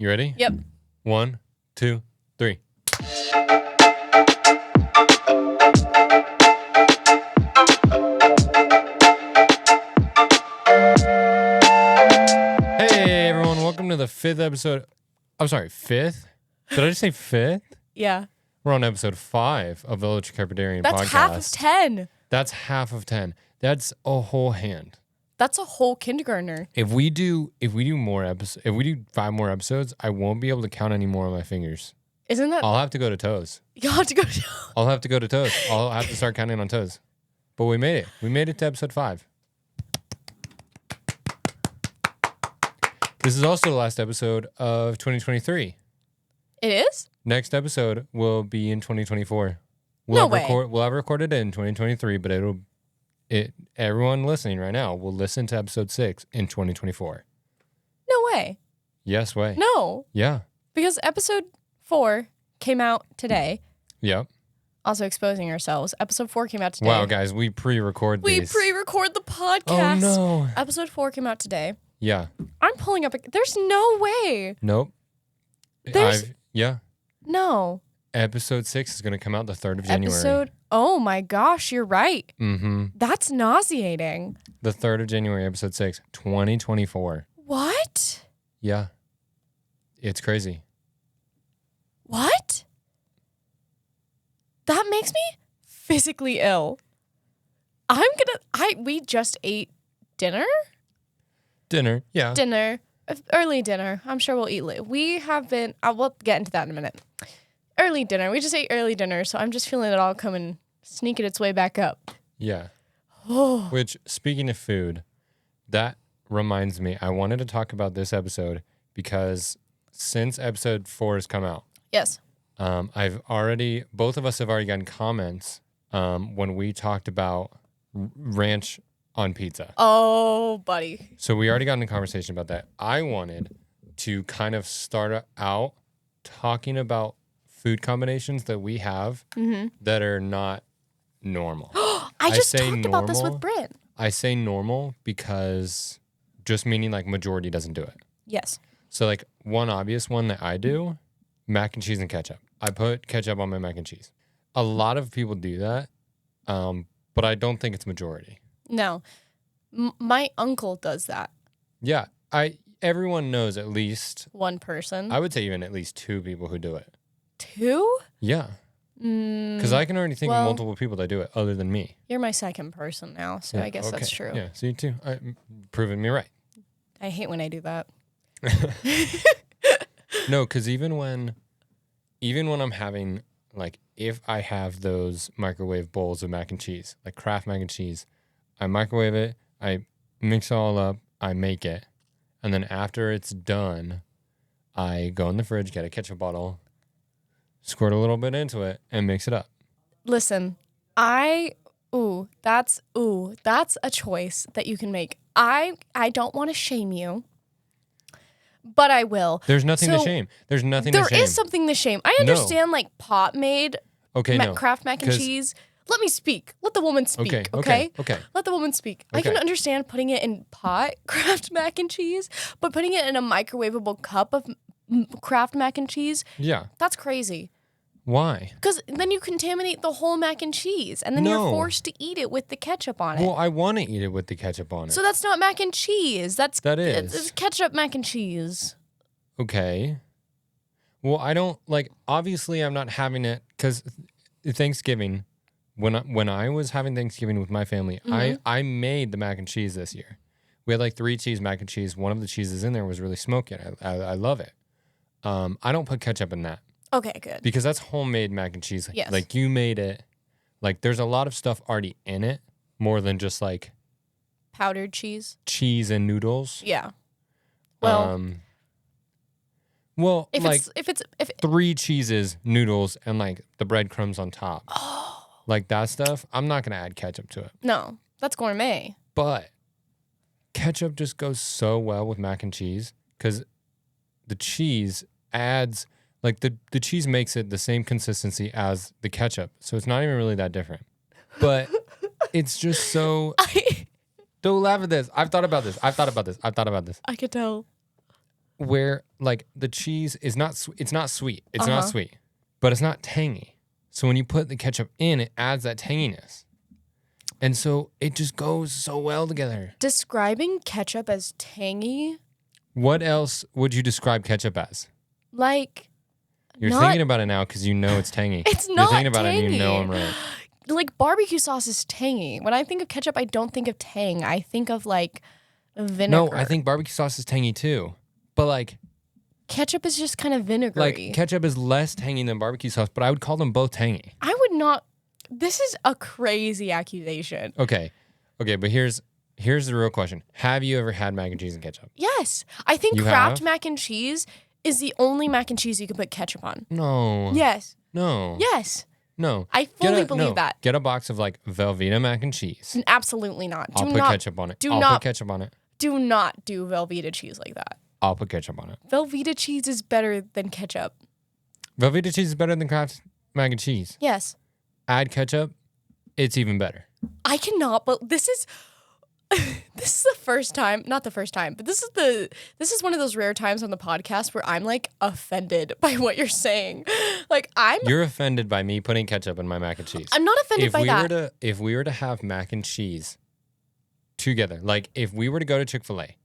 You ready? Yep. 1, 2, 3. Hey, everyone. Welcome to the 5th episode. I'm sorry, 5th? Did I just say 5th? Yeah. We're on episode 5 of the Ultracrepidarian podcast. That's half of 10. That's half of 10. That's a whole hand. That's a whole kindergartner. If we do more episodes, if we do 5 more episodes, I won't be able to count any more on my fingers. Isn't that? I'll have to go to toes. You'll have to go. I'll have to go to toes. I'll have to start counting on toes. But we made it. We made it to episode 5. This is also the last episode of 2023. It is? Next episode will be in 2024. No way. We'll have recorded it in 2023, but everyone listening right now will listen to episode 6 in 2024. No way. Yes way. No. Yeah. Because episode 4 came out today. Yep. Also exposing ourselves. Episode 4 came out today. Wow, guys, we pre-record these. We pre-record the Oh, podcast. no. Episode 4 came out today. Yeah. I'm pulling up. There's no way. Nope. Yeah. No. Episode 6 is going to come out the 3rd of January. Oh my gosh, you're right. Mm-hmm. That's nauseating. The 3rd of January, episode 6, 2024. What? Yeah. It's crazy. What? That makes me physically ill. We just ate dinner? Dinner. Yeah. Dinner. Early dinner. I'm sure we'll eat late. We have been, we'll get into that in a minute. Early dinner. We just ate early dinner, so I'm just feeling it all coming, sneaking its way back up. Yeah. Oh. Which, speaking of food, that reminds me, I wanted to talk about this episode because since episode 4 has come out, Yes. both of us have already gotten comments when we talked about ranch on pizza. Oh, buddy. So we already got in a conversation about that. I wanted to kind of start out talking about food combinations that we have that are not normal. I just talked about this with Brent. I say normal because just meaning like majority doesn't do it. Yes. So like one obvious one that I do, mac and cheese and ketchup. I put ketchup on my mac and cheese. A lot of people do that, but I don't think it's majority. No. My uncle does that. Yeah, everyone knows at least one person. I would say even at least 2 people who do it. 2? Yeah. Because I can already think of multiple people that do it other than me. You're my second person now, so Yeah, I guess that's true. Yeah, so you too. Proving me right. I hate when I do that. No, because even when I'm having, like, if I have those microwave bowls of mac and cheese, like Kraft mac and cheese, I microwave it, I mix it all up, I make it, and then after it's done, I go in the fridge, get a ketchup bottle, squirt a little bit into it, and mix it up. Listen, that's a choice that you can make. I don't want to shame you, but I will. There's nothing to shame. There's nothing to shame. There is something to shame. I understand like pot made Kraft mac and cheese. Let me speak. Let the woman speak, okay? Let the woman speak. Okay. I can understand putting it in pot, Kraft mac and cheese, but putting it in a microwavable cup of Kraft mac and cheese, yeah, that's crazy. Why? Because then you contaminate the whole mac and cheese, and then you're forced to eat it with the ketchup on it. Well, I want to eat it with the ketchup on it. So that's not mac and cheese. That is. It's ketchup mac and cheese. Okay. Well, I don't, like, obviously I'm not having it, because Thanksgiving, when I was having Thanksgiving with my family, I made the mac and cheese this year. We had like 3 cheese mac and cheese. One of the cheeses in there was really smoky. I love it. I don't put ketchup in that. Okay, good. Because that's homemade mac and cheese. Yes. Like you made it. Like there's a lot of stuff already in it, more than just like powdered cheese. Cheese and noodles. Yeah. Well, if like it's 3 cheeses, noodles, and like the breadcrumbs on top. Oh. Like that stuff, I'm not gonna add ketchup to it. No, that's gourmet. But ketchup just goes so well with mac and cheese because the cheese adds, like the cheese makes it the same consistency as the ketchup. So it's not even really that different. But it's just so... Don't laugh at this. I've thought about this. I could tell. where like the cheese is not it's not sweet. It's not sweet, but it's not tangy. So when you put the ketchup in, it adds that tanginess. And so it just goes so well together. Describing ketchup as tangy? What else would you describe ketchup as? Like, you're thinking about it now because you know it's tangy. It's not You're thinking about tangy. it and you know I'm right. Like, barbecue sauce is tangy. When I think of ketchup, I don't think of tang. I think of, like, vinegar. No, I think barbecue sauce is tangy too. But, like... ketchup is just kind of vinegary. Like, ketchup is less tangy than barbecue sauce, but I would call them both tangy. I would not... This is a crazy accusation. Okay, but here's the real question. Have you ever had mac and cheese and ketchup? Yes. I think Kraft mac and cheese is the only mac and cheese you can put ketchup on. No. Yes. No. Yes. No. I fully believe that. Get a box of like Velveeta mac and cheese. Absolutely not. I'll put ketchup on it. I'll put ketchup on it. Do not do Velveeta cheese like that. I'll put ketchup on it. Velveeta cheese is better than ketchup. Velveeta cheese is better than Kraft mac and cheese. Yes. Add ketchup, it's even better. I cannot, but this is the first time, not the first time, but this is one of those rare times on the podcast where I'm like offended by what you're saying. Like You're offended by me putting ketchup in my mac and cheese. I'm not offended by that. If we were to have mac and cheese together, like if we were to go to Chick-fil-A,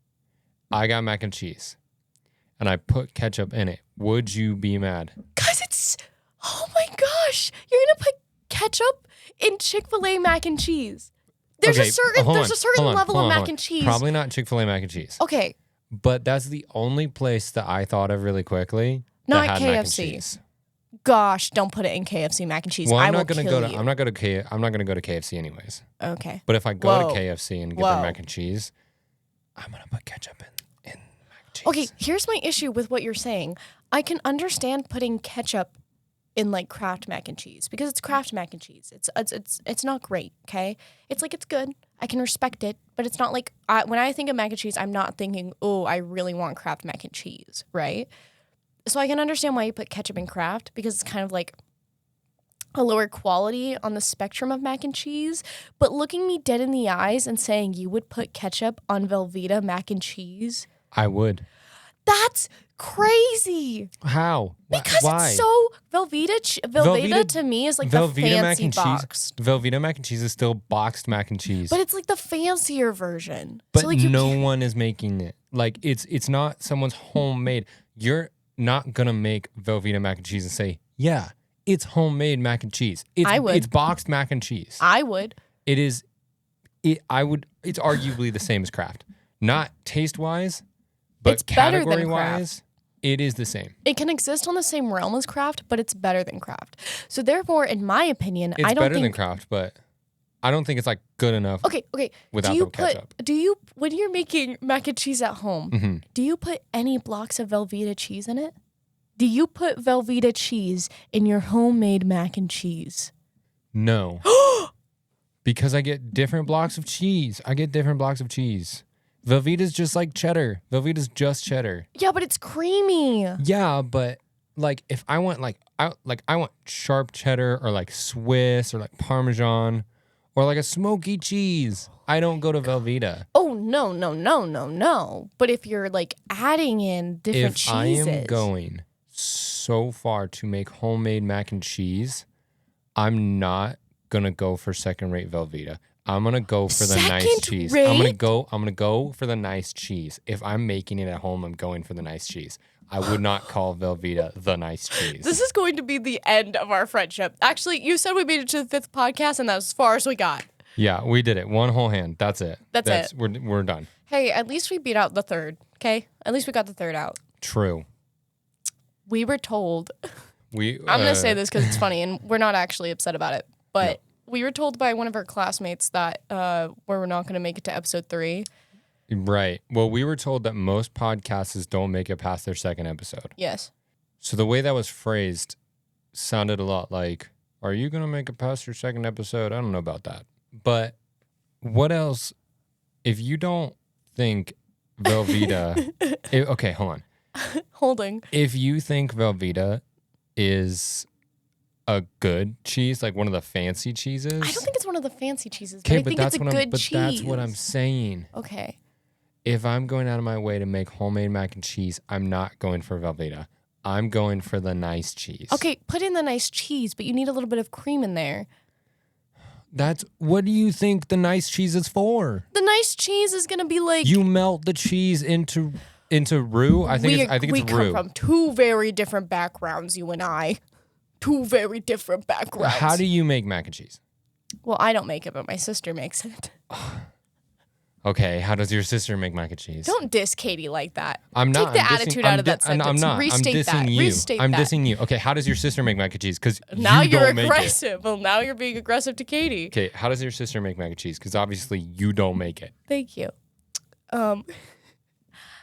I got mac and cheese and I put ketchup in it, would you be mad? Cause it's, oh my gosh, you're gonna put ketchup in Chick-fil-A mac and cheese. There's a certain level of mac and cheese. Probably not Chick-fil-A mac and cheese. Okay. But that's the only place that I thought of really quickly not that had KFC. Mac and cheese. Gosh, don't put it in KFC mac and cheese. Well, I'm not gonna go to KFC anyways. Okay. But if I go to KFC and get their mac and cheese, I'm gonna put ketchup in mac and cheese. Okay, here's my issue with what you're saying. I can understand putting ketchup in like Kraft mac and cheese because it's Kraft mac and cheese. It's not great, okay? It's like it's good. I can respect it, but it's not like when I think of mac and cheese, I'm not thinking, "Oh, I really want Kraft mac and cheese," right? So I can understand why you put ketchup in Kraft because it's kind of like a lower quality on the spectrum of mac and cheese, but looking me dead in the eyes and saying you would put ketchup on Velveeta mac and cheese? I would. That's crazy. How? Because Why? It's so Velveeta to me is like the fancy boxed. Velveeta mac and cheese is still boxed mac and cheese. But it's like the fancier version. But so like no one is making it. Like it's not someone's homemade. You're not gonna make Velveeta mac and cheese and say, yeah, it's homemade mac and cheese. I would. It's boxed mac and cheese. I would. It is. I would. It's arguably the same as Kraft. Not taste wise, but it's better than category wise, it is the same. It can exist on the same realm as Kraft, but it's better than Kraft. So therefore, in my opinion, it's better than Kraft, but I don't think it's like good enough. Okay. Without the ketchup. When you're making mac and cheese at home, do you put any blocks of Velveeta cheese in it? Do you put Velveeta cheese in your homemade mac and cheese? No. Because I get different blocks of cheese. Velveeta's just like cheddar. Velveeta's just cheddar. Yeah, but it's creamy. Yeah, but like if I want I want sharp cheddar or like Swiss or like Parmesan or like a smoky cheese, I don't go to Velveeta. Oh no. But if you're like adding in different cheeses. If I am going so far to make homemade mac and cheese, I'm not gonna go for second-rate Velveeta. I'm gonna go for the nice cheese. I'm gonna go for the nice cheese. If I'm making it at home, I'm going for the nice cheese. I would not call Velveeta the nice cheese. This is going to be the end of our friendship. Actually, you said we made it to the 5th podcast, and that's as far as we got. Yeah, we did it. One whole hand. That's it. That's it. We're done. Hey, at least we beat out the 3rd, okay? At least we got the 3rd out. True. We were told. I'm going to say this because it's funny, and we're not actually upset about it, but we were told by one of our classmates that we're not going to make it to episode 3. Right. Well, we were told that most podcasts don't make it past their 2nd episode. Yes. So the way that was phrased sounded a lot like, are you going to make it past your 2nd episode? I don't know about that. But what else? If you don't think Velveeta... okay, hold on. Holding. If you think Velveeta is a good cheese, like one of the fancy cheeses... I don't think it's one of the fancy cheeses, but I think it's a good cheese. But that's what I'm saying. Okay. if I'm going out of my way to make homemade mac and cheese, I'm not going for Velveeta. I'm going for the nice cheese. Okay, put in the nice cheese, but you need a little bit of cream in there. What do you think the nice cheese is for? The nice cheese is going to be like... You melt the cheese into roux? I think it's roux. We come from two very different backgrounds, you and I. Two very different backgrounds. How do you make mac and cheese? Well, I don't make it, but my sister makes it. Okay, how does your sister make mac and cheese? Don't diss Katie like that. I'm not. Take the attitude out of that sentence. I'm not. Restate I'm dissing that. you. Restate I'm that. dissing you. Okay, how does your sister make mac and cheese? Because now you you're don't aggressive. Make it. Well, now you're being aggressive to Katie. Okay, how does your sister make mac and cheese? Because obviously you don't make it. Thank you.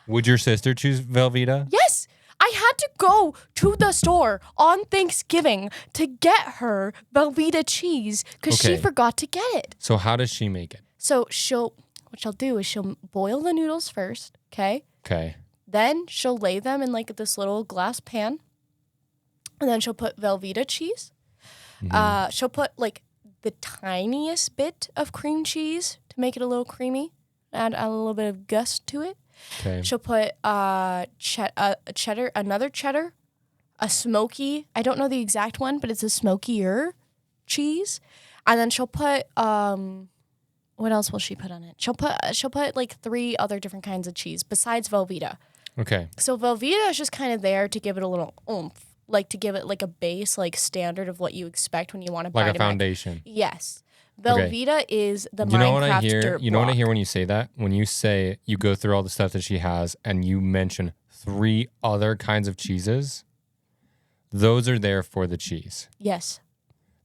Would your sister choose Velveeta? Yes. I had to go to the store on Thanksgiving to get her Velveeta cheese because she forgot to get it. So how does she make it? So what she'll do is she'll boil the noodles first, okay? Okay. Then she'll lay them in like this little glass pan. And then she'll put Velveeta cheese. Mm-hmm. She'll put like the tiniest bit of cream cheese to make it a little creamy. Add a little bit of gust to it. Okay. She'll put another cheddar, a smoky, I don't know the exact one, but it's a smokier cheese. And then she'll put, what else will she put on it? She'll put like 3 other different kinds of cheese besides Velveeta. Okay. So Velveeta is just kind of there to give it a little oomph, like to give it like a base, like standard of what you expect when you want to buy like a foundation. Yes. Velveeta is the you know Minecraft what I hear? dirt You know block. what I hear when you say that? When you say you go through all the stuff that she has and you mention 3 other kinds of cheeses, those are there for the cheese. Yes.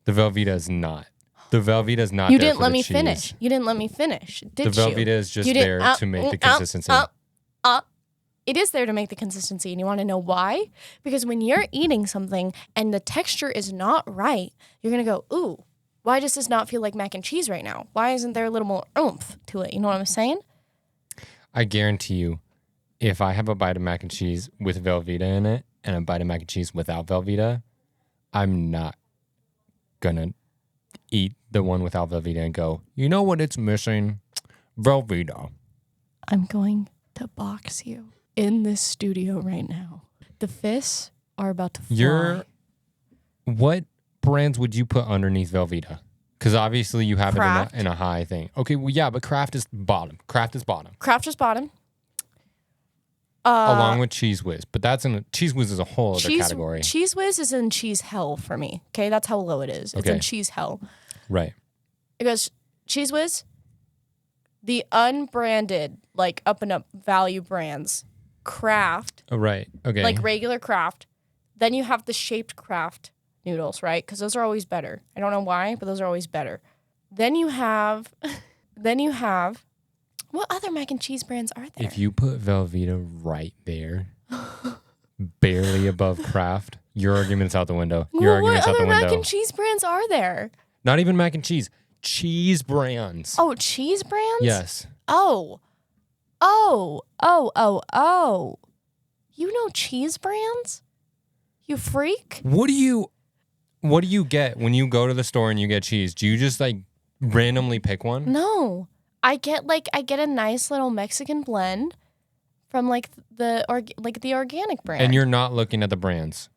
The Velveeta is not. The Velveeta is not. You there didn't for let the me cheese. finish. You didn't let me finish. Did the Velveeta is just there to make the consistency. It is there to make the consistency, and you want to know why? Because when you're eating something and the texture is not right, you're gonna go, ooh. Why does this not feel like mac and cheese right now? Why isn't there a little more oomph to it? You know what I'm saying? I guarantee you, if I have a bite of mac and cheese with Velveeta in it and a bite of mac and cheese without Velveeta, I'm not gonna eat the one without Velveeta and go, you know what it's missing? Velveeta. I'm going to box you in this studio right now. The fists are about to fly. What brands would you put underneath Velveeta? Because obviously you have Kraft. it in a high thing. Okay, well, yeah, but Kraft is bottom. Kraft is bottom. Along with Cheese Whiz. But Cheese Whiz is a whole other category. Cheese Whiz is in cheese hell for me. Okay, that's how low it is. It's in cheese hell. Right. It goes Cheese Whiz, the unbranded, like up and up value brands, Kraft. Oh, right. Okay. Like regular Kraft. Then you have the shaped Kraft noodles, right? Because those are always better. I don't know why, but those are always better. Then you have, what other mac and cheese brands are there? If you put Velveeta right there, barely above Kraft, your argument's out the window. Your argument's out the window. What other mac and cheese brands are there? Not even mac and cheese. Cheese brands. Oh, cheese brands? Yes. Oh. You know cheese brands? You freak? What do you get when you go to the store and you get cheese? Do you just like randomly pick one? No. I get a nice little Mexican blend from like the organic brand. And you're not looking at the brands.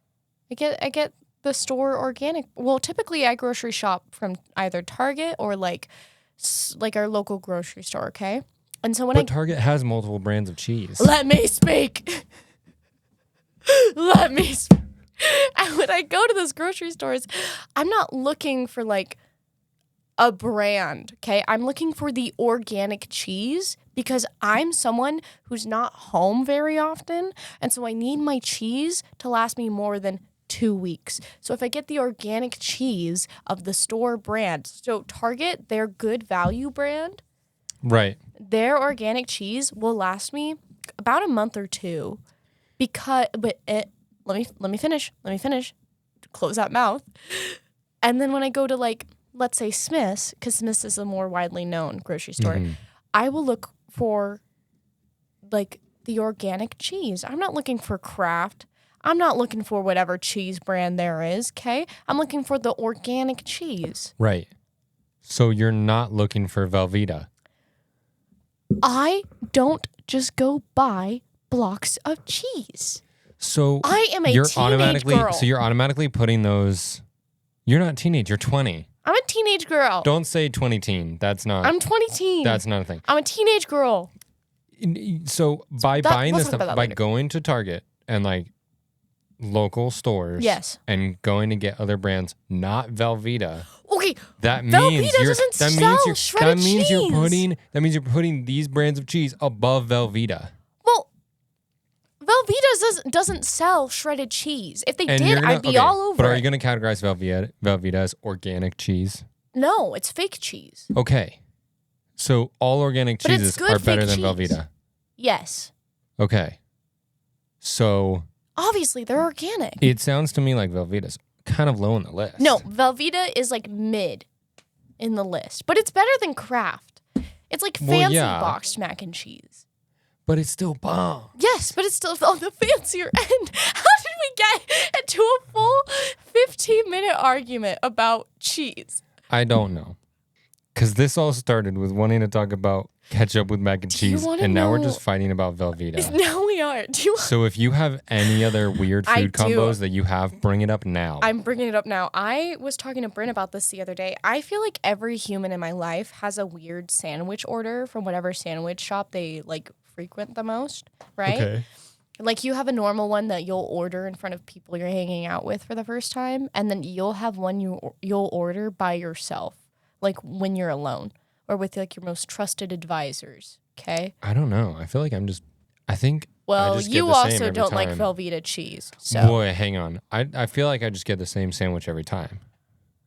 I get the store organic. Well, typically I grocery shop from either Target or like our local grocery store, okay? And so Target has multiple brands of cheese. Let me speak. Let me speak. And when I go to those grocery stores, I'm not looking for like a brand, okay? I'm looking for the organic cheese because I'm someone who's not home very often. And so I need my cheese to last me more than 2 weeks. So if I get the organic cheese of the store brand, so Target, their good value brand, right? Their organic cheese will last me about a month or 2 let me finish. Close that mouth. And then when I go to like, let's say Smith's, because Smith's is a more widely known grocery store, I will look for like the organic cheese. I'm not looking for Kraft. I'm not looking for whatever cheese brand there is, okay? I'm looking for the organic cheese. Right. So you're not looking for Velveeta. I don't just go buy blocks of cheese. So I am a teenage girl. So you're automatically putting those. You're not teenage. You're 20. I'm a teenage girl. Don't say 20 teen. That's not. I'm 20 teen. That's not a thing. I'm a teenage girl. So by buying this stuff, by going to Target and like local stores, yes, and going to get other brands, not Velveeta. Okay, that means you're putting these brands of cheese above Velveeta. Well, Velveeta doesn't sell shredded cheese. If they did, I'd be all over. But are you going to categorize Velveeta as organic cheese? No, it's fake cheese. Okay, so all organic cheeses are better than Velveeta. Yes. Okay, so. Obviously, they're organic. It sounds to me like Velveeta's kind of low on the list. No, Velveeta is like mid in the list, but it's better than Kraft. It's like fancy boxed mac and cheese. But it's still bomb. Yes, but it's still on the fancier end. How did we get into a full 15-minute argument about cheese? I don't know. Because this all started with wanting to talk about ketchup with mac and cheese, and now we're just fighting about Velveeta. Now we are. So if you have any other weird food combos that you have, bring it up now. I'm bringing it up now. I was talking to Bryn about this the other day. I feel like every human in my life has a weird sandwich order from whatever sandwich shop they like frequent the most, right? Okay. Like you have a normal one that you'll order in front of people you're hanging out with for the first time, and then you'll have one you'll order by yourself, like when you're alone. Or with like your most trusted advisors, okay? I don't know. I feel like Well, you also don't like Velveeta cheese. So. Boy, hang on. I feel like I just get the same sandwich every time.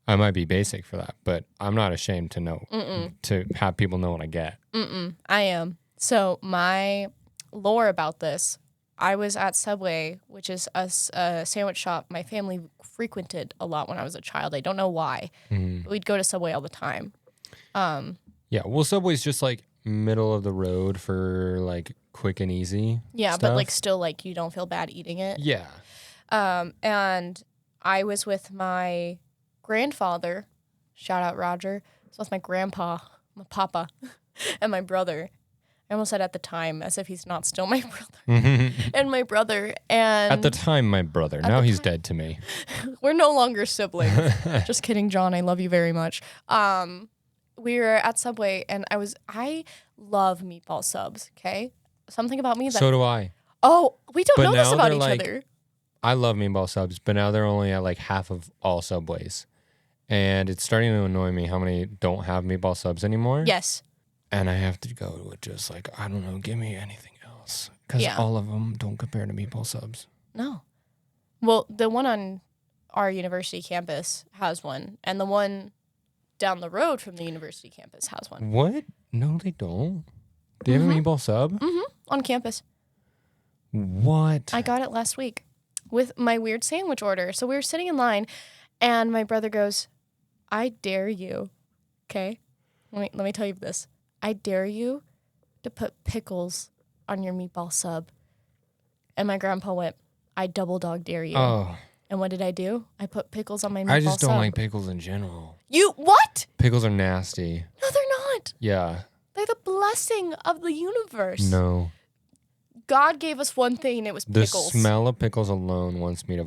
I might be basic for that, but I'm not ashamed to know, to have people know what I get. I am. So my lore about this, I was at Subway, which is a sandwich shop my family frequented a lot when I was a child. I don't know why. Mm-hmm. We'd go to Subway all the time. Yeah, well, Subway's just like middle of the road for like quick and easy. Yeah, stuff. But like still like you don't feel bad eating it. Yeah. And I was with my grandfather, shout out Roger. So with my grandpa, my papa, and my brother. I almost said at the time as if he's not still my brother. And my brother and at the time my brother. Now he's dead to me. We're no longer siblings. Just kidding, John. I love you very much. We were at Subway, and I love meatball subs, okay? Something about me that... So do I. Oh, we don't know this about each other. I love meatball subs, but now they're only at like half of all Subways. And it's starting to annoy me how many don't have meatball subs anymore. Yes. And I have to go with just like, I don't know, give me anything else. Because all of them don't compare to meatball subs. No. Well, the one on our university campus has one, and the one... down the road from the university campus has one. What? No, they don't. They have a meatball sub? On campus. What? I got it last week with my weird sandwich order. So we were sitting in line, and my brother goes, I dare you, okay? Let me tell you this. I dare you to put pickles on your meatball sub. And my grandpa went, I double dog dare you. Oh. And what did I do? I put pickles on my meatball sub. I just don't like pickles in general. You, what? Pickles are nasty. No, they're not. Yeah. They're the blessing of the universe. No. God gave us one thing, and it was pickles. The smell of pickles alone wants me to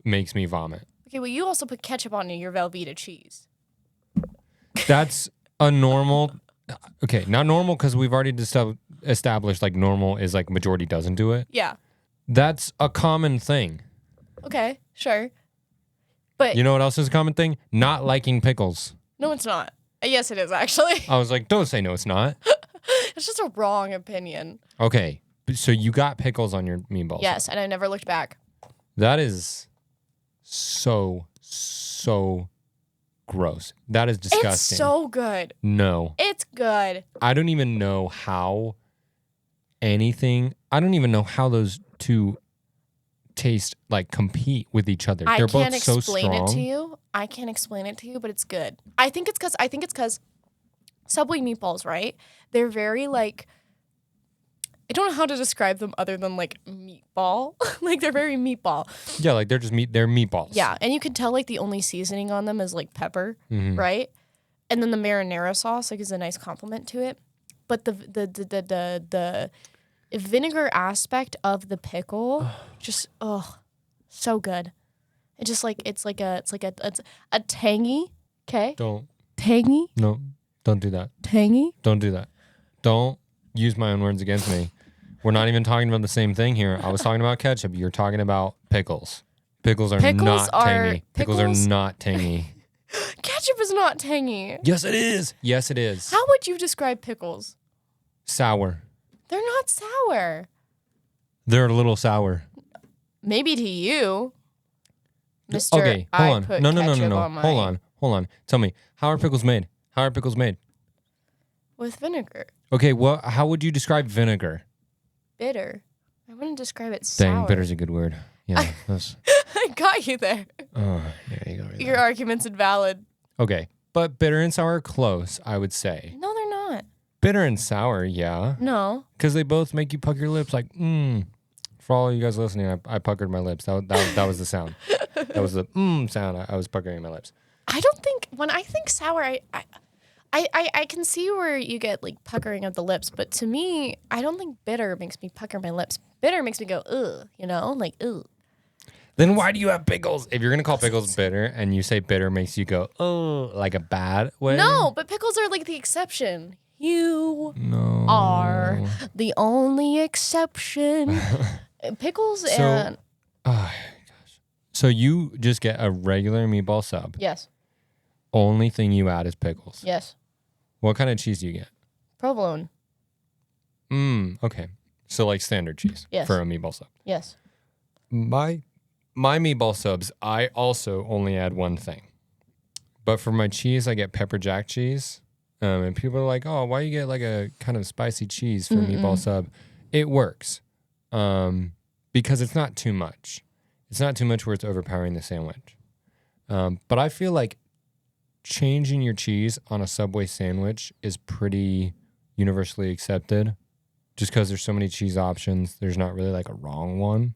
makes me vomit. Okay, well, you also put ketchup on your Velveeta cheese. That's a normal... Okay, not normal because we've already established like normal is like majority doesn't do it. Yeah. That's a common thing. Okay, sure. But you know what else is a common thing? Not liking pickles. No, it's not. Yes, it is, actually. I was like, don't say no, it's not. It's just a wrong opinion. Okay, so you got pickles on your meatballs. Yes, and I never looked back. That is so gross. That is disgusting. It's so good. No. It's good. I don't even know how those two taste like compete with each other. They're both so strong. I can't explain it to you, but it's good. I think it's because Subway meatballs, right? They're very like, I don't know how to describe them other than like meatball. Like they're very meatball. Yeah, like they're just they're meatballs. Yeah, and you can tell like the only seasoning on them is like pepper, right? And then the marinara sauce like is a nice compliment to it. but the vinegar aspect of the pickle, just so good. It's just like it's a tangy. Okay. Tangy. No, don't do that. Tangy. Don't do that. Don't use my own words against me. We're not even talking about the same thing here. I was talking about ketchup. You're talking about pickles. Pickles are not tangy. Pickles are not tangy. Ketchup is not tangy. Yes, it is. Yes, it is. How would you describe pickles? Sour. They're not sour. They're a little sour. Maybe to you, Mr. Okay, hold on. No. Hold on. Tell me, how are pickles made? With vinegar. Okay, well, how would you describe vinegar? Bitter. I wouldn't describe it sour. Dang, bitter's a good word. Yeah, that's... I got you there. Oh, there you go. Your argument's invalid. Okay, but bitter and sour are close, I would say. No, they're not. Bitter and sour, yeah. No. Because they both make you pucker your lips like, For all you guys listening, I puckered my lips. That was the sound. That was the sound. I was puckering my lips. I don't think, when I think sour, I can see where you get like puckering of the lips, but to me, I don't think bitter makes me pucker my lips. Bitter makes me go, ugh, like, ugh. Then why do you have pickles? If you're going to call pickles bitter and you say bitter makes you go, oh, like a bad way? No, but pickles are like the exception. You are the only exception. Pickles and... Oh, gosh. So you just get a regular meatball sub. Yes. Only thing you add is pickles. Yes. What kind of cheese do you get? Provolone. Okay. So like standard cheese for a meatball sub. Yes. My meatball subs, I also only add one thing. But for my cheese, I get pepper jack cheese. And people are like, oh, why you get like a kind of spicy cheese for a meatball sub? It works. Because it's not too much. It's not too much where it's overpowering the sandwich. But I feel like changing your cheese on a Subway sandwich is pretty universally accepted. Just because there's so many cheese options, there's not really like a wrong one.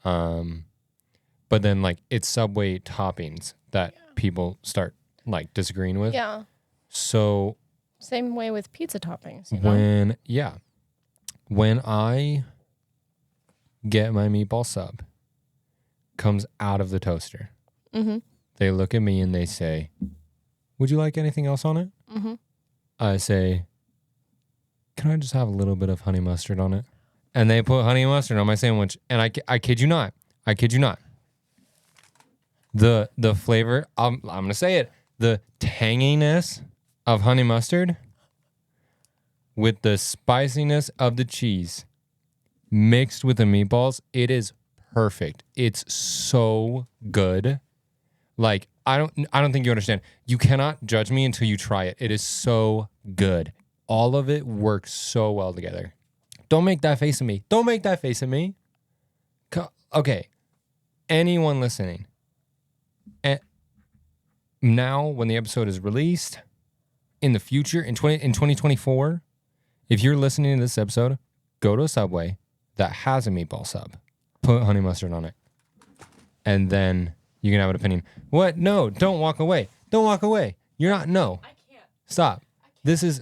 But then like it's Subway toppings that people start like disagreeing with. Yeah. So same way with pizza toppings. When I get my meatball sub, comes out of the toaster. Mm-hmm. They look at me and they say, would you like anything else on it? Mm-hmm. I say, can I just have a little bit of honey mustard on it? And they put honey mustard on my sandwich. And I kid you not. The flavor, I'm going to say it, the tanginess of honey mustard with the spiciness of the cheese mixed with the meatballs, it is perfect. It's so good. Like, I don't think you understand. You cannot judge me until you try it. It is so good. All of it works so well together. Don't make that face at me. Don't make that face at me. Okay. Anyone listening. Now, when the episode is released, in the future, in 2024, if you're listening to this episode, go to a Subway that has a meatball sub. Put honey mustard on it. And then you can have an opinion. What? No, don't walk away. Don't walk away. You're not, no. I can't. Stop. This is,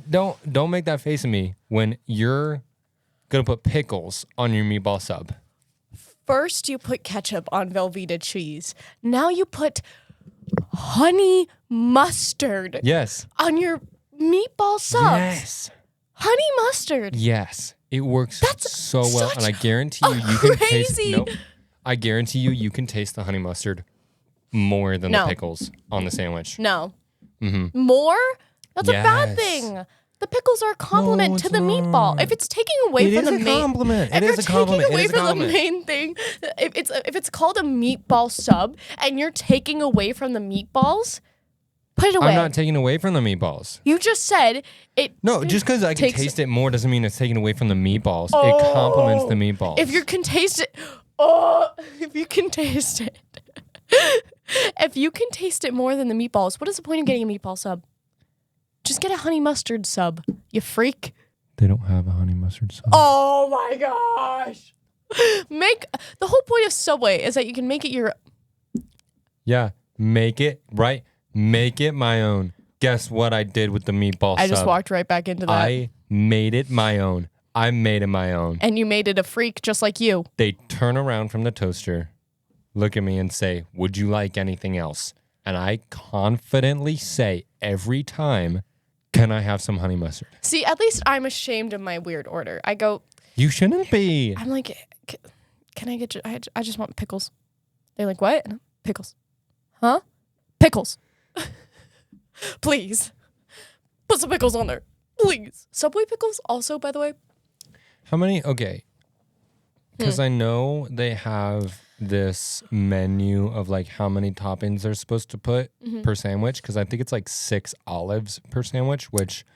don't make that face at me when you're going to put pickles on your meatball sub. First, you put ketchup on Velveeta cheese. Now you put honey mustard. Yes. On your meatball subs. Yes. Honey mustard. Yes. It works so well. And I guarantee you can taste. Nope. I guarantee you can taste the honey mustard more than the pickles on the sandwich. No. Mm-hmm. More? That's a bad thing. The pickles are a compliment to the meatball. If it's taking away from the main, it is a compliment. Away from the main thing, if it's called a meatball sub and you're taking away from the meatballs, put it away. I'm not taking away from the meatballs. You just said it. No, just because I can taste it more doesn't mean it's taking away from the meatballs. It complements the meatballs. If you can taste it, if you can taste it more than the meatballs, what is the point of getting a meatball sub? Just get a honey mustard sub, you freak. They don't have a honey mustard sub. Oh my gosh. The whole point of Subway is that you can make it your... Yeah, make it, right? Make it my own. guess what I did with the meatball I sub? just walked right back into that. I made it my own. And you made it a freak just like you. They turn around from the toaster, look at me and say, would you like anything else? And I confidently say every time, can I have some honey mustard? See, at least I'm ashamed of my weird order. I go... You shouldn't be. I'm like, can I get you... I just want pickles. They're like, what? Pickles. Huh? Pickles. Please. Put some pickles on there. Please. Subway pickles also, by the way. How many? Okay. Because I know they have this menu of like how many toppings they're supposed to put per sandwich. Because I think it's like 6 olives per sandwich, which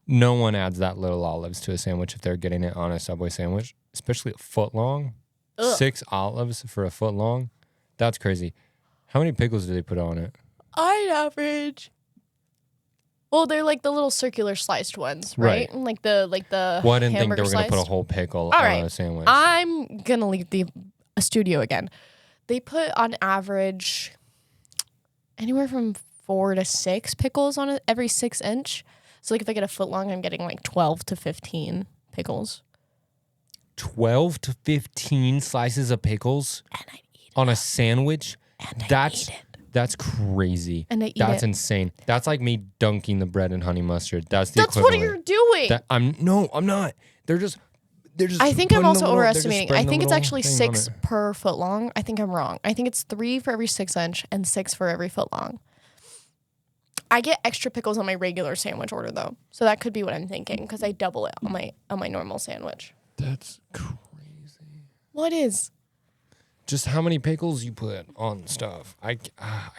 no one adds that little olives to a sandwich if they're getting it on a Subway sandwich, especially a foot long. Ugh. 6 olives for a foot long. That's crazy. How many pickles do they put on it? I'd average. Well, they're like the little circular sliced ones, right? Like the Well, I didn't think they were going to put a whole pickle on a sandwich. I'm going to leave a studio again. They put on average anywhere from 4 to 6 pickles on every 6 inch. So like if I get a foot long, I'm getting like 12 to 15 pickles. 12 to 15 slices of pickles on a sandwich? That's crazy. And I eat That's it. insane. That's like me dunking the bread in honey mustard. That's the equivalent. What you're doing. I'm not. They're just. I think I'm also overestimating. I think it's actually 6 per foot long. I think I'm wrong. I think it's 3 for every 6 inch and 6 for every foot long. I get extra pickles on my regular sandwich order though, so that could be what I'm thinking because I double it on my normal sandwich. That's crazy. What is? Just how many pickles you put on stuff. I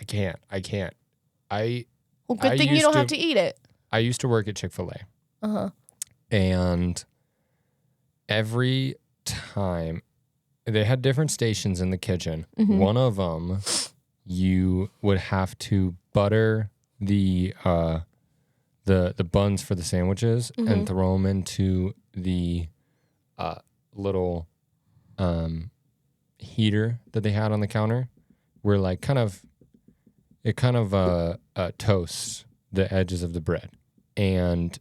can't. Well, good thing you don't have to eat it. I used to work at Chick-fil-A. Uh-huh. And every time they had different stations in the kitchen. Mm-hmm. One of them, you would have to butter the buns for the sandwiches and throw them into the little heater that they had on the counter, where like it toasts the edges of the bread. And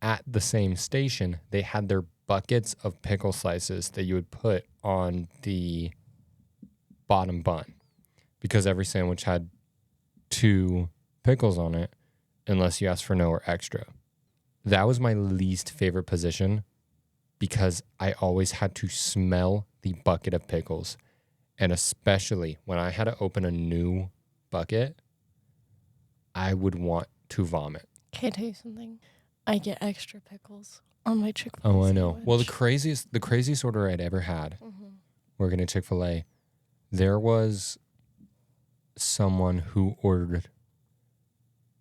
at the same station, they had their buckets of pickle slices that you would put on the bottom bun, because every sandwich had 2 pickles on it, unless you asked for no or extra. That was my least favorite position because I always had to smell the bucket of pickles. And especially when I had to open a new bucket, I would want to vomit. Can I tell you something? I get extra pickles on my Chick-fil-A Oh, I know. sandwich. Well, the craziest order I'd ever had working at Chick-fil-A, there was someone who ordered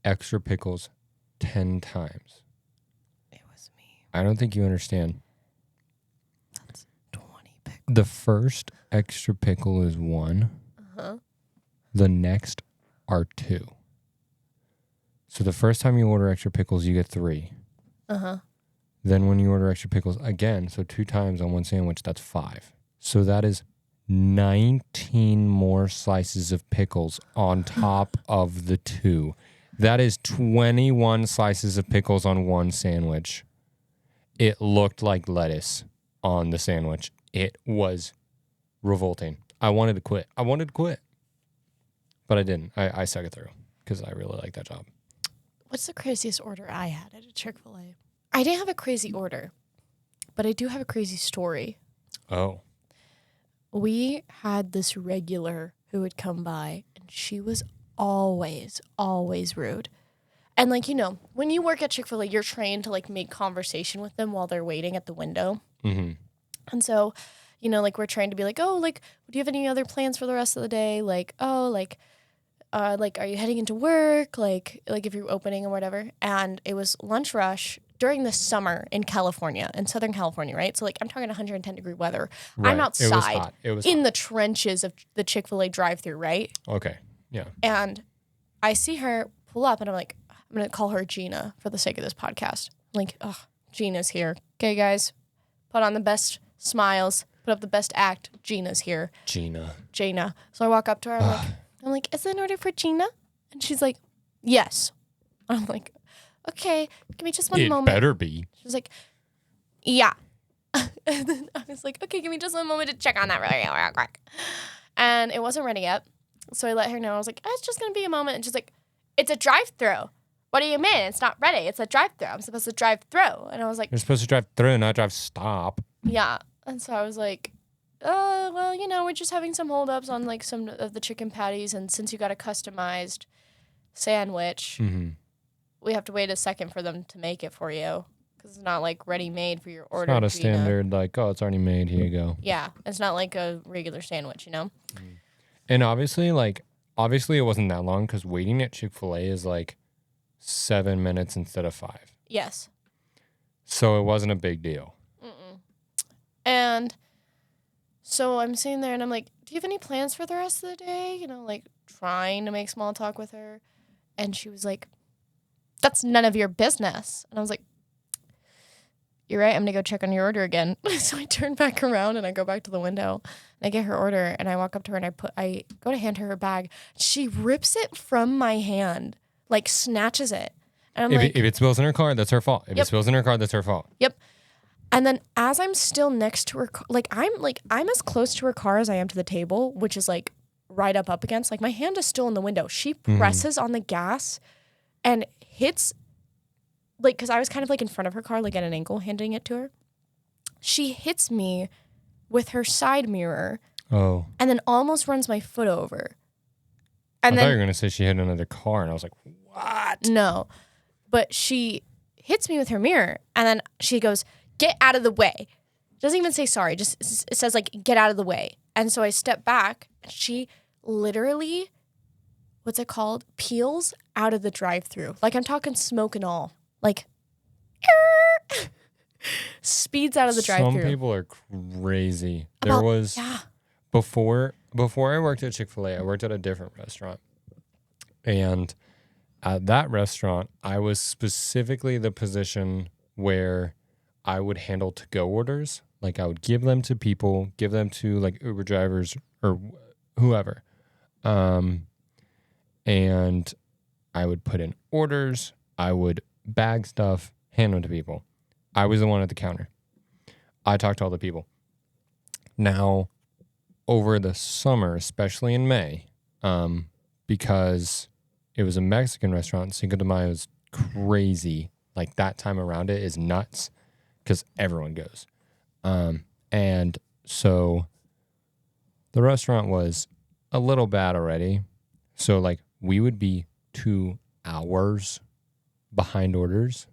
extra pickles 10 times. It was me. I don't think you understand. That's 20 pickles. The first extra pickle is 1. The next are 2. So the first time you order extra pickles, you get 3. Then when you order extra pickles again, so 2 times on one sandwich, that's 5. So that is 19 more slices of pickles on top of the 2. That is 21 slices of pickles on one sandwich. It looked like lettuce on the sandwich. It was revolting. I wanted to quit. But I didn't. I stuck it through because I really like that job. What's the craziest order I had at a Chick-fil-A? I didn't have a crazy order, but I do have a crazy story. Oh. We had this regular who would come by, and she was always rude. And like, you know, when you work at Chick-fil-A, you're trained to like make conversation with them while they're waiting at the window. And so, you know, like we're trained to be like, oh, like, do you have any other plans for the rest of the day? Like, oh, like, are you heading into work? Like if you're opening or whatever. And it was lunch rush during the summer in California, in Southern California, right? So like I'm talking 110-degree weather. Right. I'm outside in the trenches of the Chick-fil-A drive-thru, right? Okay. Yeah. And I see her pull up and I'm like, I'm going to call her Gina for the sake of this podcast. I'm like, oh, Gina's here. Okay, guys, put on the best smiles, put up the best act. Gina's here. Gina. So I walk up to her. I'm like, is there an order for Gina? And she's like, yes. I'm like, okay, give me just one moment. It better be. She was like, yeah. And then I was like, okay, give me just one moment to check on that real quick. And it wasn't ready yet. So I let her know. I was like, it's just going to be a moment. And she's like, it's a drive-through. What do you mean? It's not ready. It's a drive-through. I'm supposed to drive through. And I was like, you're supposed to drive through, not drive stop. Yeah. And so I was like, well, we're just having some holdups on like some of the chicken patties. And since you got a customized sandwich, we have to wait a second for them to make it for you. Because it's not like ready-made for your order. It's not a standard like, oh, it's already made. Here you go. Yeah. It's not like a regular sandwich, And obviously it wasn't that long because waiting at Chick-fil-A is like 7 minutes instead of 5. Yes. So it wasn't a big deal. And so I'm sitting there and I'm like, do you have any plans for the rest of the day? Like trying to make small talk with her. And she was like, that's none of your business. And I was like, you're right. I'm going to go check on your order again. So I turn back around and I go back to the window and I get her order and I walk up to her and I go to hand her bag. She rips it from my hand, like snatches it. And I'm if it spills in her car, that's her fault. If it spills in her car, that's her fault. Yep. And then as I'm still next to her, I'm as close to her car as I am to the table, which is like right up against, like my hand is still in the window. She presses on the gas and hits, like, because I was kind of like in front of her car, like at an angle, handing it to her. She hits me with her side mirror. Oh. And then almost runs my foot over. And I thought you were going to say she hit another car, and I was like, what? No. But she hits me with her mirror, and then she goes, get out of the way. Doesn't even say sorry. Just it says, like, get out of the way. And so I step back, and she literally, what's it called? Peels out of the drive-thru. Like, I'm talking smoke and all. Like, speeds out of the drive-thru. Some people are crazy. Before I worked at Chick-fil-A, I worked at a different restaurant. And at that restaurant, I was specifically the position where I would handle to-go orders. Like, I would give them to people, give them to, like, Uber drivers or whoever. And I would put in orders. I would bag stuff, hand them to people. I was the one at the counter. I talked to all the people. Now, over the summer, especially in May, because it was a Mexican restaurant, Cinco de Mayo is crazy. Like, that time around it is nuts because everyone goes. And so the restaurant was a little bad already. So, like, we would be 2 hours behind orders,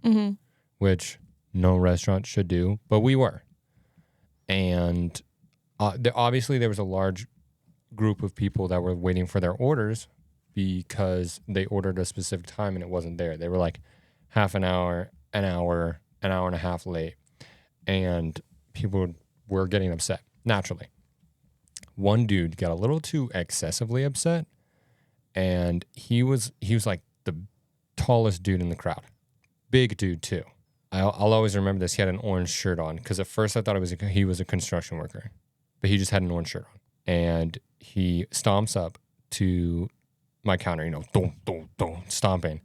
which no restaurant should do, but we were. And obviously there was a large group of people that were waiting for their orders because they ordered a specific time and it wasn't there. They were like half an hour, an hour and a half late. And people were getting upset, naturally. One dude got a little too excessively upset, and he was like the tallest dude in the crowd. Big dude, too. I'll always remember this. He had an orange shirt on because at first I thought he was a construction worker, but he just had an orange shirt on. And he stomps up to my counter, dong, dong, dong, stomping.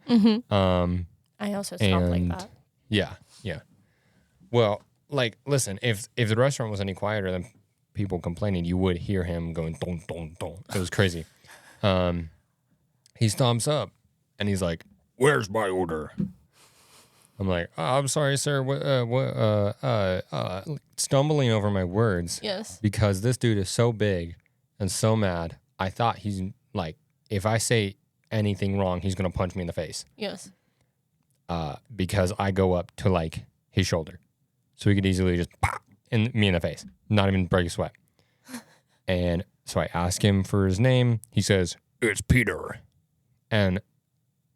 I also stomp like that. Yeah. Well, like, listen, if the restaurant was any quieter than people complaining, you would hear him going dong, dong, dong. It was crazy. He stomps up and he's like, "Where's my order?" I'm like, "Oh, I'm sorry, sir." Stumbling over my words. Yes. Because this dude is so big and so mad. I thought he's like, if I say anything wrong, he's gonna punch me in the face. Yes. Because I go up to like his shoulder, so he could easily just pop me in the face, not even break a sweat. And so I ask him for his name. He says, "It's Peter." And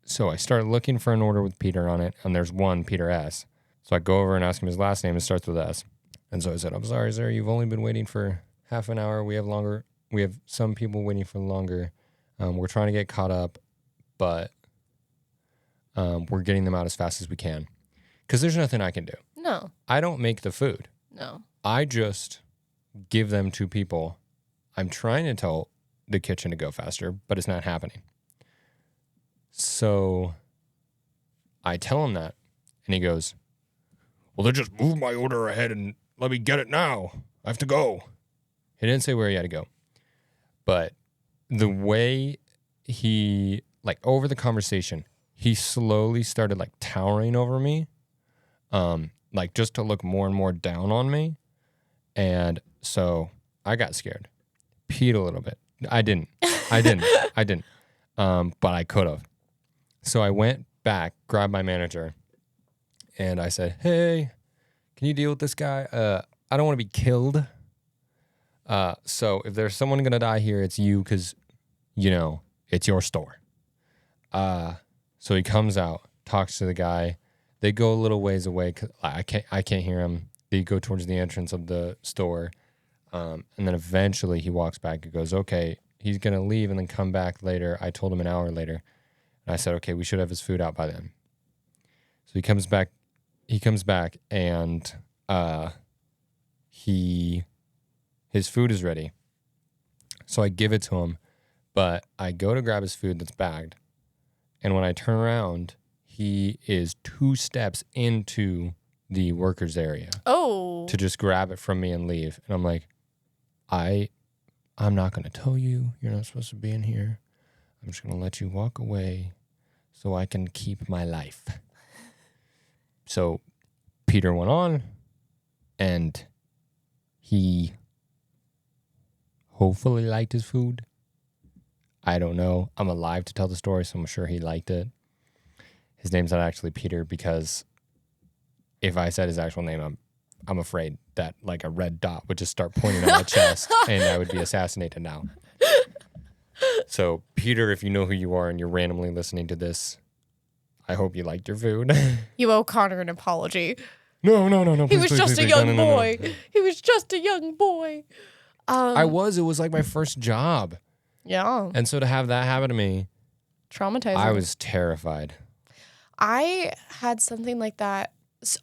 so I start looking for an order with Peter on it, and there's one, Peter S. So I go over and ask him his last name. It starts with S. And so I said, "I'm sorry, sir. You've only been waiting for half an hour. We have some people waiting for longer. We're trying to get caught up, but we're getting them out as fast as we can. Because there's nothing I can do. No. I don't make the food. No. I just give them to people. I'm trying to tell the kitchen to go faster, but it's not happening. So I tell him that, and he goes, well, they just moved my order ahead and let me get it now. I have to go. He didn't say where he had to go. But the way he, like, over the conversation, he slowly started, like, towering over me, like, just to look more and more down on me. And so I got scared. Peed a little bit. I didn't. But I could have. So I went back, grabbed my manager, and I said, hey, can you deal with this guy? I don't want to be killed. So if there's someone going to die here, it's you because, you know, it's your store. So he comes out, talks to the guy. They go a little ways away. 'Cause I can't hear him. They go towards the entrance of the store. And then eventually he walks back and goes, okay, he's going to leave and then come back later. I told him an hour later. And I said, okay, we should have his food out by then. So he comes back and his food is ready. So I give it to him, but I go to grab his food that's bagged. And when I turn around, he is 2 steps into the workers area. Oh. To just grab it from me and leave. And I'm like, I'm not going to tell you. You're not supposed to be in here. I'm just going to let you walk away so I can keep my life. So Peter went on, and he hopefully liked his food. I don't know. I'm alive to tell the story, so I'm sure he liked it. His name's not actually Peter because if I said his actual name, I'm afraid that like a red dot would just start pointing at my chest and I would be assassinated now. So, Peter, if you know who you are and you're randomly listening to this, I hope you liked your food. You owe Connor an apology. No. He was just a young boy. He was just a young boy. It was like my first job. Yeah. And so to have that happen to me, traumatizing. I was terrified. I had something like that.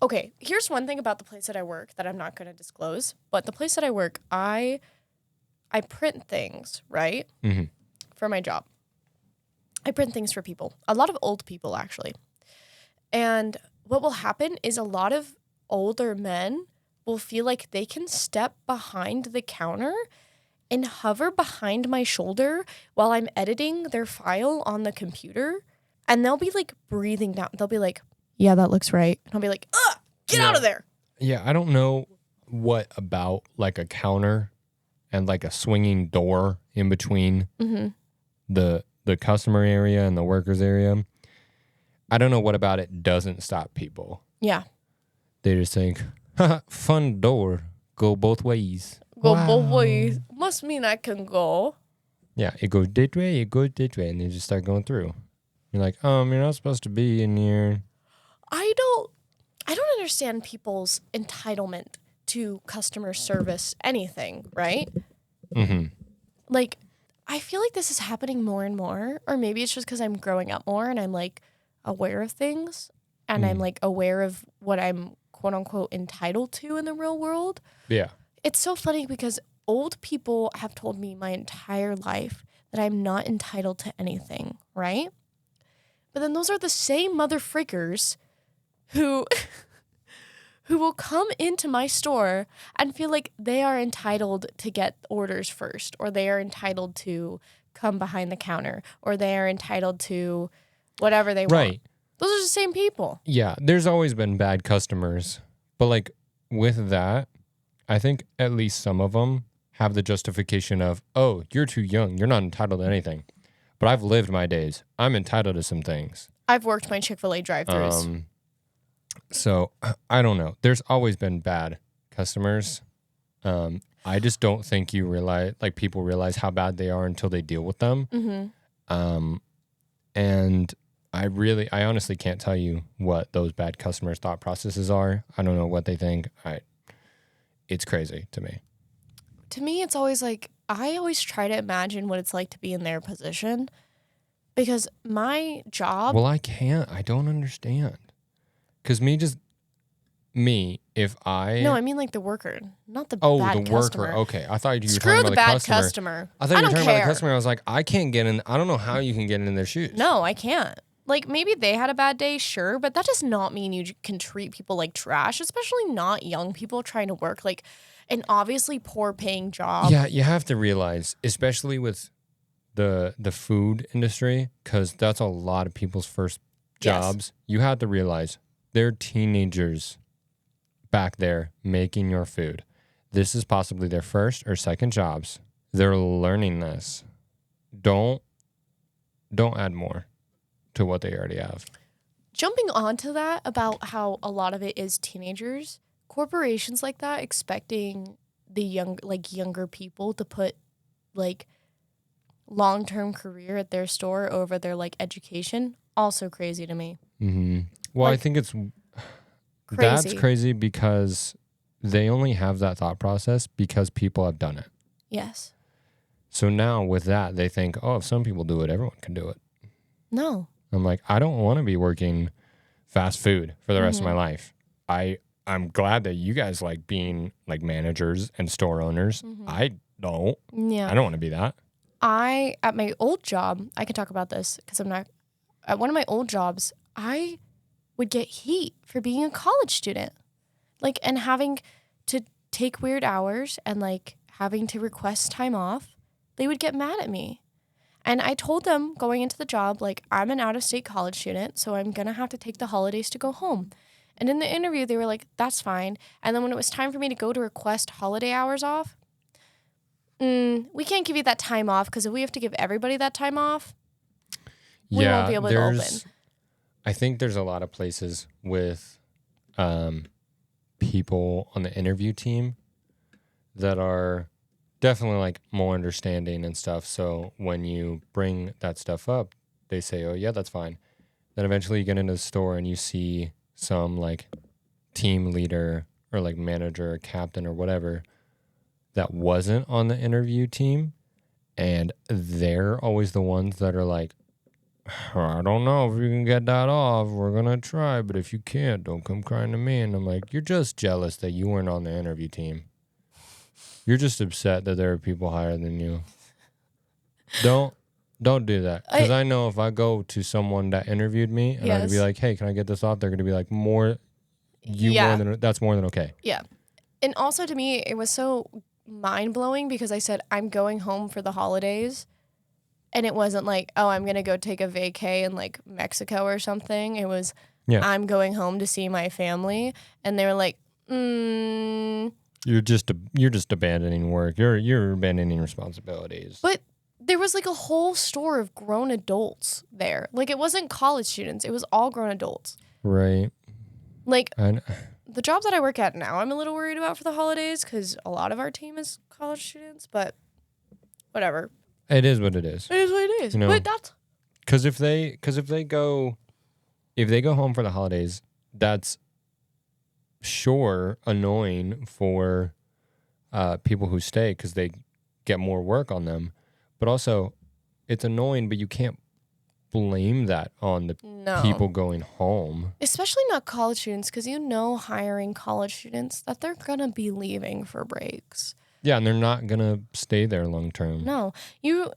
Okay, here's one thing about the place that I work that I'm not going to disclose. But the place that I work, I print things, right? Mm-hmm. For my job. I print things for people. A lot of old people, actually. And what will happen is a lot of older men will feel like they can step behind the counter and hover behind my shoulder while I'm editing their file on the computer. And they'll be like breathing down. They'll be like, yeah, that looks right. And I'll be like, get out of there. Yeah, I don't know what about like a counter and like a swinging door in between the customer area and the workers area. I don't know what about it doesn't stop people. Yeah. They just think, fun door, go both ways. Go both ways. Must mean I can go. Yeah, it goes this way, and they just start going through. You're like, you're not supposed to be in here. I don't understand people's entitlement to customer service anything, right? Mm-hmm. Like, I feel like this is happening more and more, or maybe it's just because I'm growing up more and I'm like aware of things and I'm like aware of what I'm quote unquote entitled to in the real world. Yeah. It's so funny because old people have told me my entire life that I'm not entitled to anything, right? But then those are the same mother freakers who will come into my store and feel like they are entitled to get orders first, or they are entitled to come behind the counter, or they are entitled to whatever they want. Right. Those are the same people. Yeah, there's always been bad customers. But like with that, I think at least some of them have the justification of, oh, you're too young. You're not entitled to anything. But I've lived my days. I'm entitled to some things. I've worked my Chick-fil-A drive-thrus. So I don't know. There's always been bad customers. I just don't think people realize how bad they are until they deal with them. Mm-hmm. And I honestly can't tell you what those bad customers' thought processes are. I don't know what they think. It's crazy to me. To me, it's always like, I always try to imagine what it's like to be in their position, because my job... Well, I can't. I don't understand. Because if I... No, I mean like the worker, not the bad customer. Worker. Okay, I thought you were Screw talking the about bad the customer. customer. I thought you were talking about the customer. I was like, I can't get in. I don't know how you can get in their shoes. No, I can't. like, maybe they had a bad day, sure, but that does not mean you can treat people like trash, especially not young people trying to work, like, an obviously poor-paying job. Yeah, you have to realize, especially with the food industry, because that's a lot of people's first jobs, you have to realize they're teenagers back there making your food. This is possibly their first or second jobs. They're learning this. Don't add more to what they already have. Jumping onto that about how a lot of it is teenagers, corporations like that expecting the younger people to put like long-term career at their store over their like education, also crazy to me. Mm-hmm. Well, like, I think it's that's crazy because they only have that thought process because people have done it. Yes. So now with that, they think, oh, if some people do it, everyone can do it. No. I'm like, I don't want to be working fast food for the rest of my life. I'm glad that you guys like being like managers and store owners. I don't. Yeah. I don't want to be that. At my old job, I can talk about this because I'm not, at one of my old jobs, I would get heat for being a college student. Like, and having to take weird hours and like having to request time off. They would get mad at me. And I told them going into the job, like, I'm an out-of-state college student, so I'm going to have to take the holidays to go home. And in the interview, they were like, that's fine. And then when it was time for me to go to request holiday hours off, we can't give you that time off because if we have to give everybody that time off, we won't be able to open. I think there's a lot of places with people on the interview team that are definitely like more understanding and stuff. So when you bring that stuff up, they say, oh, yeah, that's fine. Then eventually you get into the store and you see some like team leader or like manager or captain or whatever that wasn't on the interview team. And they're always the ones that are like, I don't know if you can get that off. We're going to try. But if you can't, don't come crying to me. And I'm like, you're just jealous that you weren't on the interview team. You're just upset that there are people higher than you. Don't do that. Because I know if I go to someone that interviewed me and I'd be like, hey, can I get this off? They're going to be like, that's more than okay. Yeah. And also to me, it was so mind-blowing because I said, I'm going home for the holidays. And it wasn't like, oh, I'm going to go take a vacay in like Mexico or something. It was, I'm going home to see my family. And they were like, You're just abandoning work. You're abandoning responsibilities. But there was like a whole store of grown adults there. Like it wasn't college students. It was all grown adults. Right. Like the job that I work at now, I'm a little worried about for the holidays because a lot of our team is college students. But whatever. It is what it is. It is what it is. You know, but that's because if they go home for the holidays, that's sure annoying for people who stay because they get more work on them, but also it's annoying, but you can't blame that on the people going home, especially not college students, because hiring college students that they're gonna be leaving for breaks. Yeah, and they're not gonna stay there long term. No, you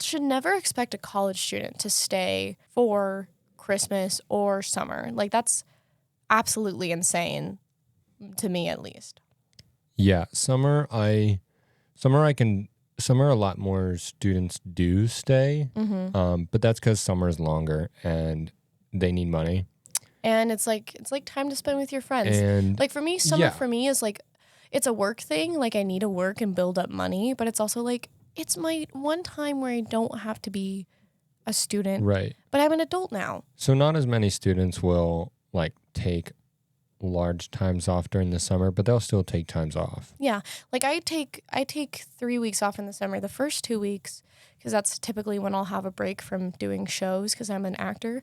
should never expect a college student to stay for Christmas or summer. Like that's absolutely insane. To me, at least. Yeah, summer a lot more students do stay, but that's because summer is longer and they need money. And it's like time to spend with your friends. And like for me, summer for me is like it's a work thing. Like I need to work and build up money, but it's also like it's my one time where I don't have to be a student, right? But I'm an adult now. So not as many students will like take large times off during the summer, but they'll still take times off. Yeah. Like I take 3 weeks off in the summer. The first 2 weeks, because that's typically when I'll have a break from doing shows because I'm an actor.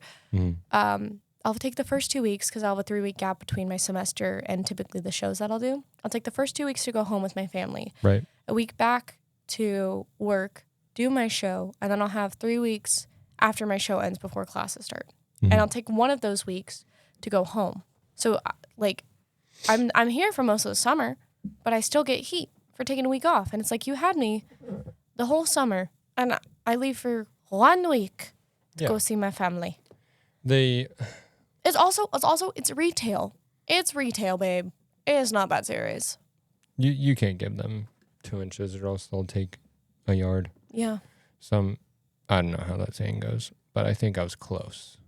I'll take the first 2 weeks because I'll have a 3-week gap between my semester and typically the shows that I'll do. I'll take the first 2 weeks to go home with my family. Right. A week back to work, do my show, and then I'll have 3 weeks after my show ends before classes start. And I'll take one of those weeks to go home. So, like, I'm here for most of the summer, but I still get heat for taking a week off. And it's like, you had me the whole summer, and I leave for 1 week to go see my family. It's also retail. It's retail, babe. It's not that serious. You can't give them 2 inches or else they'll take a yard. Yeah. I don't know how that saying goes, but I think I was close.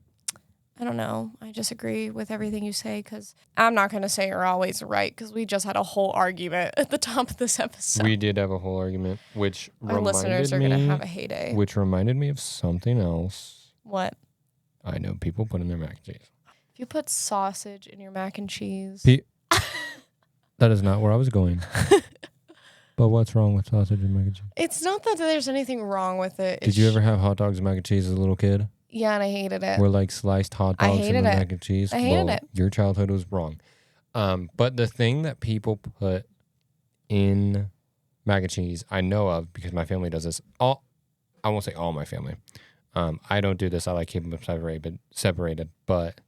I don't know. I disagree with everything you say because I'm not going to say you're always right because we just had a whole argument at the top of this episode. We did have a whole argument, which our listeners are going to have a heyday. Which reminded me of something else. What? I know people put in their mac and cheese. If you put sausage in your mac and cheese. That is not where I was going. But what's wrong with sausage and mac and cheese? It's not that there's anything wrong with it. Did you ever have hot dogs and mac and cheese as a little kid? Yeah, and I hated it. Were like sliced hot dogs and mac and cheese? I hated it. Your childhood was wrong. But the thing that people put in mac and cheese, I know of because my family does this. I won't say all my family. I don't do this. I like keeping them separated. But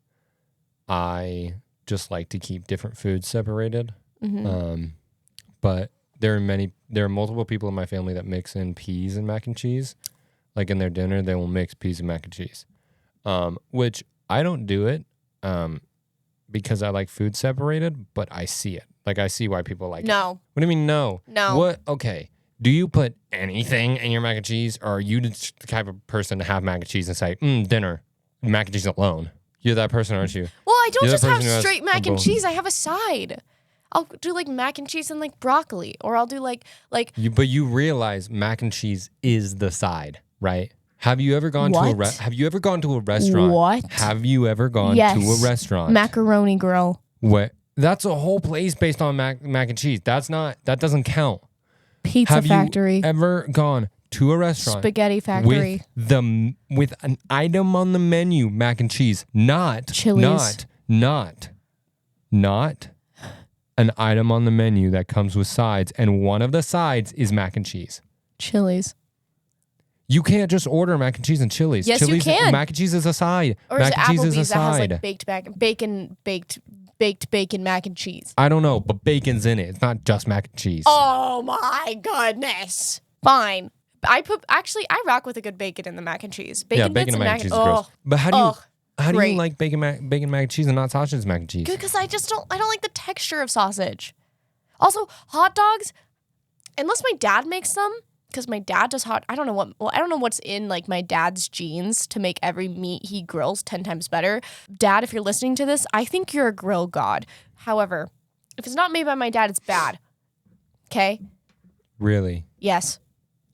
I just like to keep different foods separated. Mm-hmm. But there are multiple people in my family that mix in peas and mac and cheese. Like in their dinner, they will mix peas and mac and cheese, which I don't do it because I like food separated, but I see it. Like I see why people like it. No. What do you mean no? No. What? Okay. Do you put anything in your mac and cheese, or are you the type of person to have mac and cheese and say, dinner, mac and cheese alone? You're that person, aren't you? Well, I don't just have straight mac and cheese. I have a side. I'll do like mac and cheese and like broccoli, or I'll do like. But you realize mac and cheese is the side, right? Have you ever gone to a restaurant? What? Have you ever gone to a restaurant? Macaroni Grill. What? That's a whole place based on mac and cheese. That doesn't count. Pizza Factory. Have you ever gone to a restaurant? Spaghetti Factory. With an item on the menu, mac and cheese, not Chili's. Not an item on the menu that comes with sides, and one of the sides is mac and cheese. Chili's. You can't just order mac and cheese and Chili's. Yes, Chili's, you can. Mac and cheese is a side. Or mac and cheese is a side. That has like baked bacon mac and cheese. I don't know, but bacon's in it. It's not just mac and cheese. Oh my goodness. Fine. I rock with a good bacon in the mac and cheese. Bacon and mac and cheese is gross. But how do you like bacon mac and cheese and not sausage mac and cheese? Good, because I don't like the texture of sausage. Also, hot dogs, unless my dad makes them, because my dad does I don't know what's in like my dad's genes to make every meat he grills 10 times better. Dad, if you're listening to this, I think you're a grill god. However, if it's not made by my dad, it's bad. Okay? Really? Yes.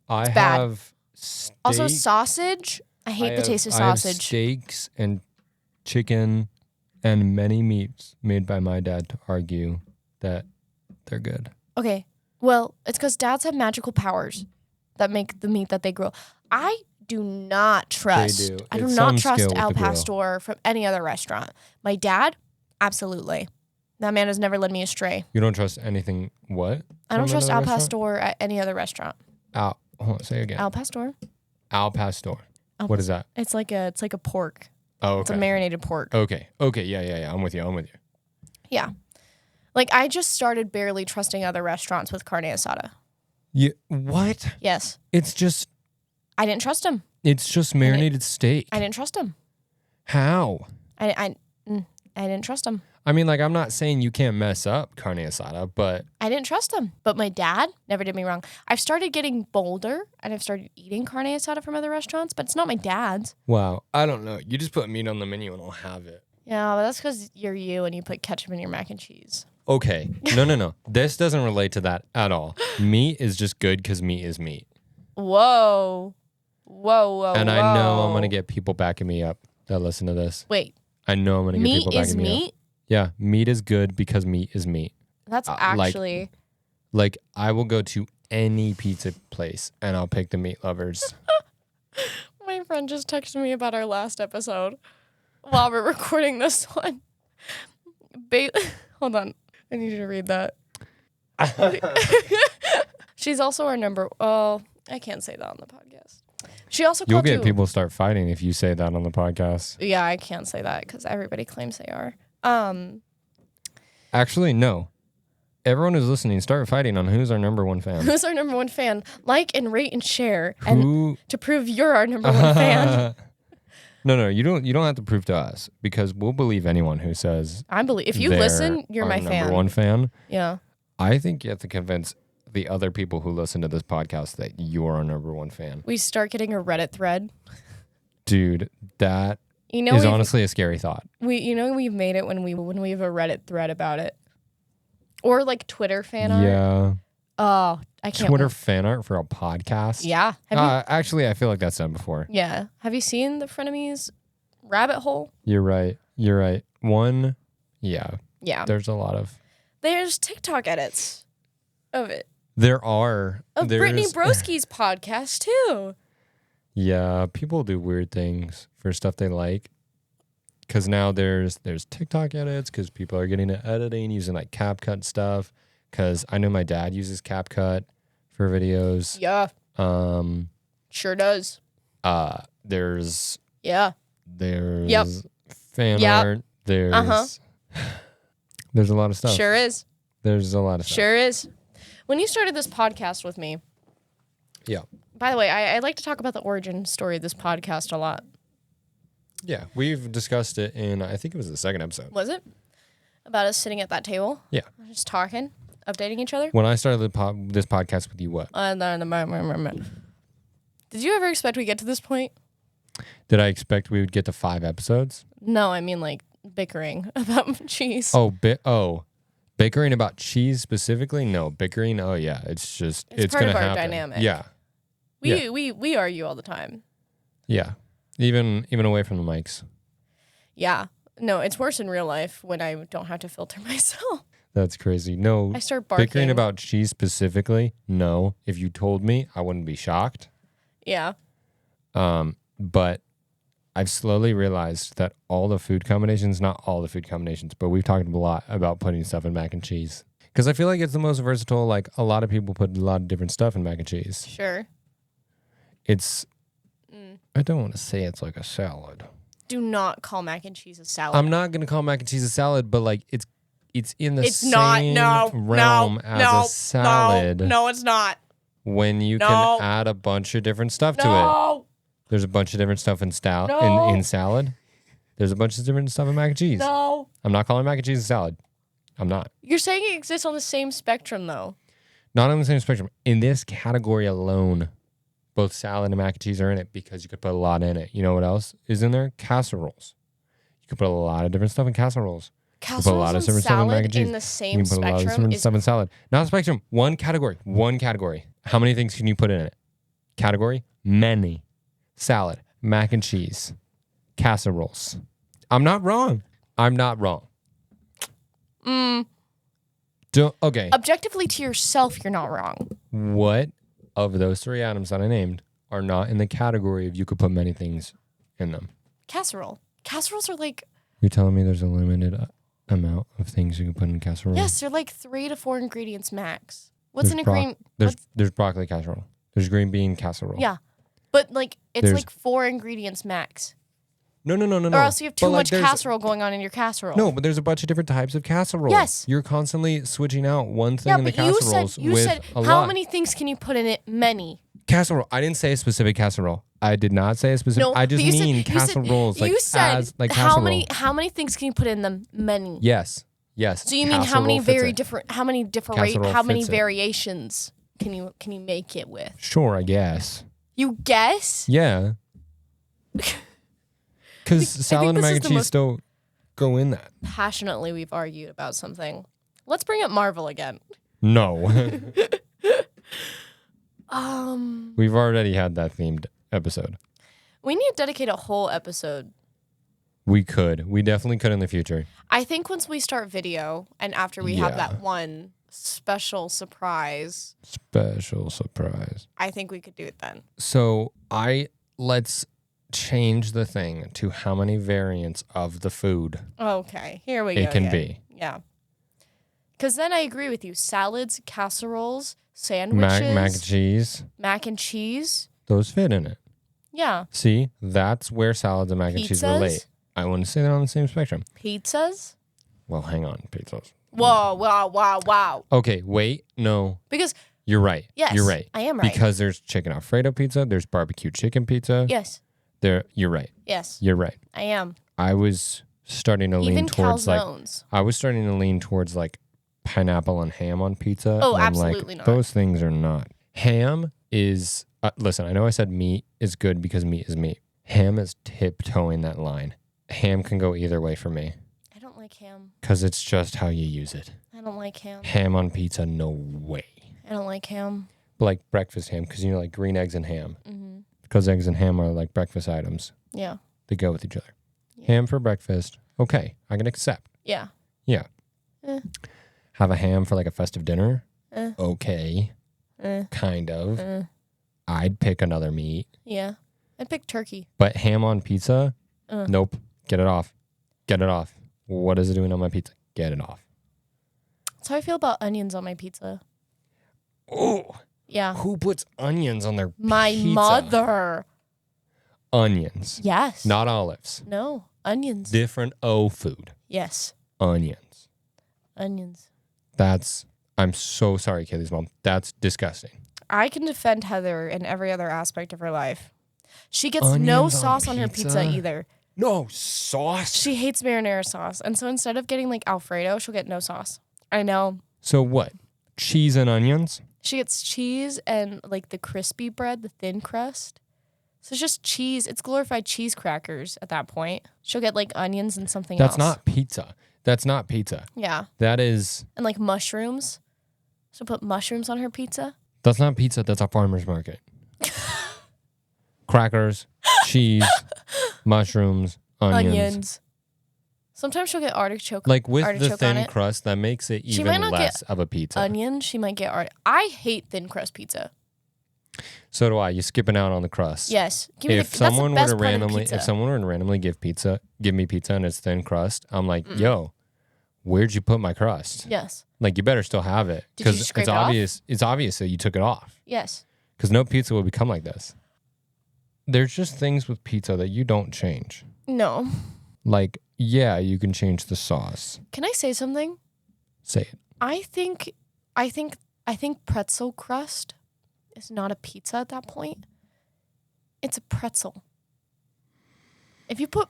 I have steak. Also, sausage. I hate the taste of sausage. I have steaks and chicken and many meats made by my dad to argue that they're good. Okay. Well, it's because dads have magical powers that make the meat that they grill. I do not trust. I do not trust Al Pastor from any other restaurant. My dad, absolutely. That man has never led me astray. You don't trust anything? What? I don't trust Al Pastor at any other restaurant. Hold on, say it again. Al Pastor. Al Pastor. What is that? It's like a pork. Oh, okay. It's a marinated pork. Okay. Yeah. I'm with you. Yeah. Like, I just started barely trusting other restaurants with carne asada. What? Yes. It's just... I didn't trust him. It's just marinated steak. I didn't trust him. How? I didn't trust him. I mean, like, I'm not saying you can't mess up carne asada, but... I didn't trust him. But my dad never did me wrong. I've started getting bolder, and I've started eating carne asada from other restaurants, but it's not my dad's. Wow. I don't know. You just put meat on the menu and I'll have it. Yeah, but that's because you're you and you put ketchup in your mac and cheese. Okay. No. This doesn't relate to that at all. Meat is just good because meat is meat. Whoa. And I know I'm going to get people backing me up that listen to this. Wait. I know I'm going to get people backing me up. Meat is meat? Yeah. Meat is good because meat is meat. That's actually... Like, I will go to any pizza place and I'll pick the meat lovers. My friend just texted me about our last episode while we're recording this one. Hold on. I need you to read that. She's also our number... Oh, I can't say that on the podcast. She also You'll get people start fighting if you say that on the podcast. Yeah, I can't say that because everybody claims they are. Actually, no. Everyone who's listening, start fighting on who's our number one fan. Who's our number one fan? Like and rate and share. And to prove you're our number one fan. No, you don't have to prove to us because we'll believe anyone who says if you listen, you're my fan. Number one fan. Yeah. I think you have to convince the other people who listen to this podcast that you're our number one fan. We start getting a Reddit thread. Dude, that is honestly a scary thought. We've made it when we have a Reddit thread about it. Or like Twitter fan art. Yeah. Oh, I can't. Twitter fan art for a podcast? Yeah. Actually, I feel like that's done before. Yeah. Have you seen the Frenemies rabbit hole? You're right. One, yeah. Yeah. There's a lot of... There's TikTok edits of it. There are. Of Brittany Broski's podcast, too. Yeah, people do weird things for stuff they like. Because now there's TikTok edits because people are getting into editing using like CapCut stuff. Because I know my dad uses CapCut for videos. Yeah. Sure does. There's fan art. There's there's a lot of stuff. Sure is. There's a lot of stuff. Sure is. When you started this podcast with me. Yeah. By the way, I like to talk about the origin story of this podcast a lot. Yeah, we've discussed it in, I think it was the second episode. Was it? About us sitting at that table? Yeah. Just talking, updating each other? When I started this podcast with you, what? Did you ever expect we'd get to this point? Did I expect we would get to 5 episodes? No, I mean like bickering about cheese. Bickering about cheese specifically? No, bickering, oh yeah, it's part going of to our happen. dynamic. Yeah. We argue all the time. Yeah. Even away from the mics. Yeah. No, it's worse in real life when I don't have to filter myself. That's crazy. No. I start barking. Bickering about cheese specifically? No. If you told me, I wouldn't be shocked. Yeah. But I've slowly realized that all the food combinations, not all the food combinations, but we've talked a lot about putting stuff in mac and cheese. Because I feel like it's the most versatile. Like a lot of people put a lot of different stuff in mac and cheese. Sure. I don't want to say it's like a salad. Do not call mac and cheese a salad. I'm not going to call mac and cheese a salad, but like it's in the same realm as a salad. No, it's not. When you can add a bunch of different stuff to it. There's a bunch of different stuff in salad. There's a bunch of different stuff in mac and cheese. No. I'm not calling mac and cheese a salad. I'm not. You're saying it exists on the same spectrum, though. Not on the same spectrum. In this category alone, both salad and mac and cheese are in it because you could put a lot in it. You know what else is in there? Casseroles. You could put a lot of different stuff in casseroles. Casseroles and salad in the same spectrum. You can put a lot of different stuff in salad. Not a spectrum. One category. How many things can you put in it? Category? Many. Salad, mac and cheese, casseroles. I'm not wrong. Okay. Objectively to yourself, you're not wrong. What of those 3 items that I named are not in the category of you could put many things in them? Casserole. Casseroles are like... You're telling me there's a limited amount of things you can put in a casserole? Yes, they're like 3 to 4 ingredients max. What's in a green... There's broccoli casserole. There's green bean casserole. Yeah. But like it's like 4 ingredients max. No. Or else you have too much casserole going on in your casserole. No, but there's a bunch of different types of casserole. Yes. You're constantly switching out one thing in the casseroles you said how many things can you put in it? Many. Casserole. I didn't say a specific casserole. I did not say a specific. I just mean casseroles. You said how many things can you put in them? Many. Yes. So you mean how many variations can you make it with? Sure, I guess. You guess? Yeah. Because salad and mac and cheese still go in that. Passionately, we've argued about something. Let's bring up Marvel again. No. We've already had that themed episode. We need to dedicate a whole episode. We could. We definitely could in the future. I think once we start video and after we have that one special surprise. I think we could do it then. So let's change the thing to how many variants of the food. Okay, here we go. It can be. Yeah. Because then I agree with you. Salads, casseroles, sandwiches. Mac and cheese. Those fit in it. Yeah. See, that's where salads and mac and cheese relate. I want to say they're on the same spectrum. Pizzas? Well, hang on. Pizzas. Wow. Okay, wait. No. Because... You're right. Yes, you're right. I am right. Because there's chicken Alfredo pizza. There's barbecue chicken pizza. Yes. You're right. Yes. You're right. I am. I was starting to lean towards calzones. I was starting to lean towards like pineapple and ham on pizza. Oh, absolutely not. Those things are not. Ham is, listen, I know I said meat is good because meat is meat. Ham is tiptoeing that line. Ham can go either way for me. I don't like ham. Because it's just how you use it. I don't like ham. Ham on pizza, no way. I don't like ham. But like breakfast ham, because like green eggs and ham. Mm-hmm. Because eggs and ham are like breakfast items. Yeah. They go with each other. Yeah. Ham for breakfast, okay, I can accept. Yeah. Yeah. Have a ham for like a festive dinner? Okay. Kind of. I'd pick another meat. Yeah. I'd pick turkey. But ham on pizza? Nope. Get it off. Get it off. What is it doing on my pizza? Get it off. That's how I feel about onions on my pizza. Oh. Yeah. Who puts onions on their My pizza? mother. Onions. Yes. Not olives. No. Onions. Different food. Yes. Onions. Onions. I'm so sorry, Kaylee's mom. That's disgusting. I can defend Heather in every other aspect of her life. She gets no sauce on her pizza either. No sauce? She hates marinara sauce. And so instead of getting like Alfredo, she'll get no sauce. I know. So what? Cheese and onions? She gets cheese and like the crispy bread, the thin crust. So it's just cheese. It's glorified cheese crackers at that point. She'll get like onions and something else. That's not pizza. That's not pizza. Yeah. That is... And like mushrooms. She'll put mushrooms on her pizza. That's not pizza. That's a farmer's market. Crackers, cheese, mushrooms, onions. Sometimes she'll get artichoke. Like with the thin crust, that makes it even less of a pizza. Onion, she might get I hate thin crust pizza. So do I. You're skipping out on the crust. Yes. If someone were to randomly give me pizza and it's thin crust, I'm like, yo, where'd you put my crust? Yes. Like you better still have it because it's obvious. It's obvious that you took it off. Yes. Because no pizza will become like this. There's just things with pizza that you don't change. No. Like, yeah, you can change the sauce. Can I say something? Say it. I think pretzel crust is not a pizza at that point. It's a pretzel. If you put,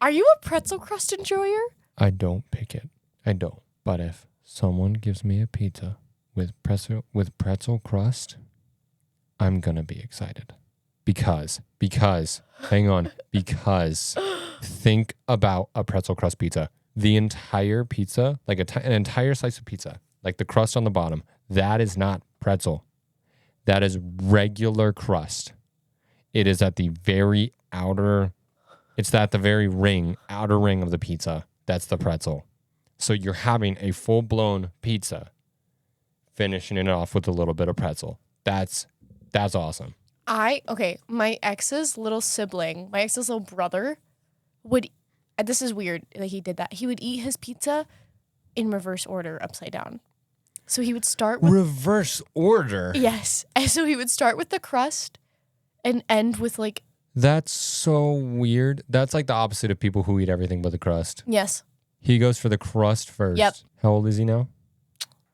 are you a pretzel crust enjoyer? I don't pick it. I don't. But if someone gives me a pizza with pretzel crust, I'm gonna be excited. Because think about a pretzel crust pizza. The entire pizza, like an entire slice of pizza, like the crust on the bottom, that is not pretzel. That is regular crust. It is at the very outer ring of the pizza. That's the pretzel. So you're having a full-blown pizza, finishing it off with a little bit of pretzel. That's awesome. My ex's little brother this is weird that he did that. He would eat his pizza in reverse order, upside down. So he would start with... Reverse order? Yes. And so he would start with the crust and end with like... That's so weird. That's like the opposite of people who eat everything but the crust. Yes. He goes for the crust first. Yep. How old is he now?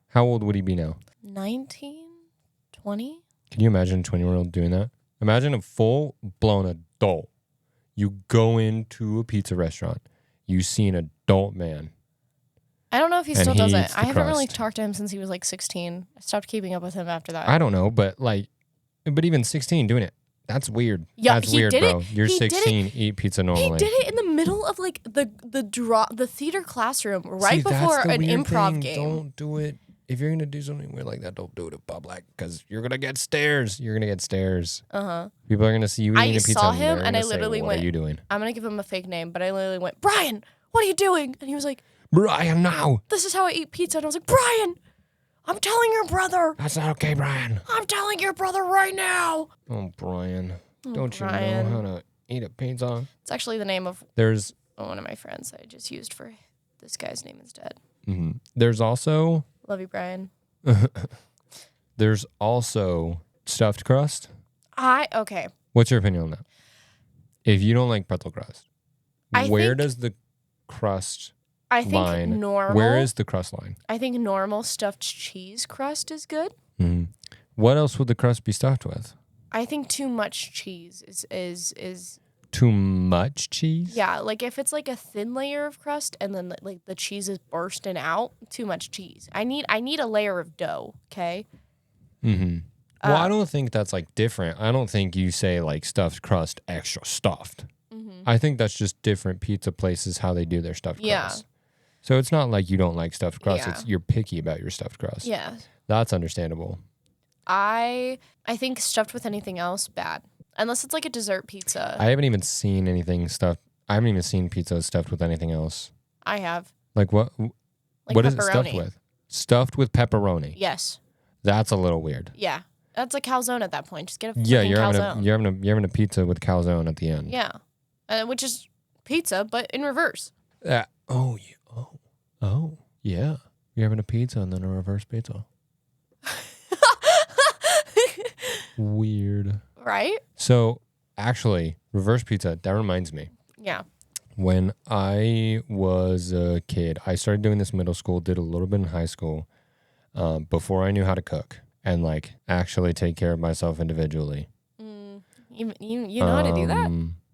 How old would he be now? 19? 20? Can you imagine a 20-year-old doing that? Imagine a full-blown adult. You go into a pizza restaurant. You see an adult man. I don't know if he still does it. I haven't really talked to him since he was like 16. I stopped keeping up with him after that. I don't know, but even 16 doing it, that's weird. Yeah, that's weird, bro. You're 16, eat pizza normally. He did it in the middle of like the theater classroom right before an improv game. Don't do it. If you're going to do something weird like that, don't do it in public because you're going to get stares. You're going to get stares. Uh-huh. People are going to see you eating a pizza. I saw him and I literally went, what are you doing? I'm going to give him a fake name, but I literally went, Brian, what are you doing? And he was like, Brian, now. This is how I eat pizza. And I was like, Brian, I'm telling your brother. That's not okay, Brian. I'm telling your brother right now. Oh, Brian. Don't you know how to eat a pizza? It's actually the name of one of my friends that I just used for this guy's name instead. Mm-hmm. There's also... Love you, Brian. There's also stuffed crust. Okay. What's your opinion on that? If you don't like pretzel crust, where does the crust line? Normal. Where is the crust line? I think normal stuffed cheese crust is good. Mm-hmm. What else would the crust be stuffed with? I think too much cheese is too much cheese? Yeah, like if it's like a thin layer of crust and then like the cheese is bursting out, too much cheese. I need a layer of dough, okay? Mm-hmm. Well, I don't think that's like different. I don't think you say like stuffed crust extra stuffed. Mm-hmm. I think that's just different pizza places how they do their stuffed crust. So it's not like you don't like stuffed crust. It's you're picky about your stuffed crust. Yeah. That's understandable. I think stuffed with anything else, bad. Unless it's like a dessert pizza. I haven't even seen anything stuffed. I haven't even seen pizza stuffed with anything else. I have. Like what? Like what pepperoni. Is it stuffed with? Stuffed with pepperoni. Yes. That's a little weird. Yeah. That's a calzone at that point. Just get a calzone. You're having a pizza with calzone at the end. Yeah. Which is pizza, but in reverse. Yeah. You're having a pizza and then a reverse pizza. Weird. Right? So, actually, reverse pizza, that reminds me. Yeah. When I was a kid, I started doing this middle school, did a little bit in high school, before I knew how to cook and like actually take care of myself individually. You know how to do that?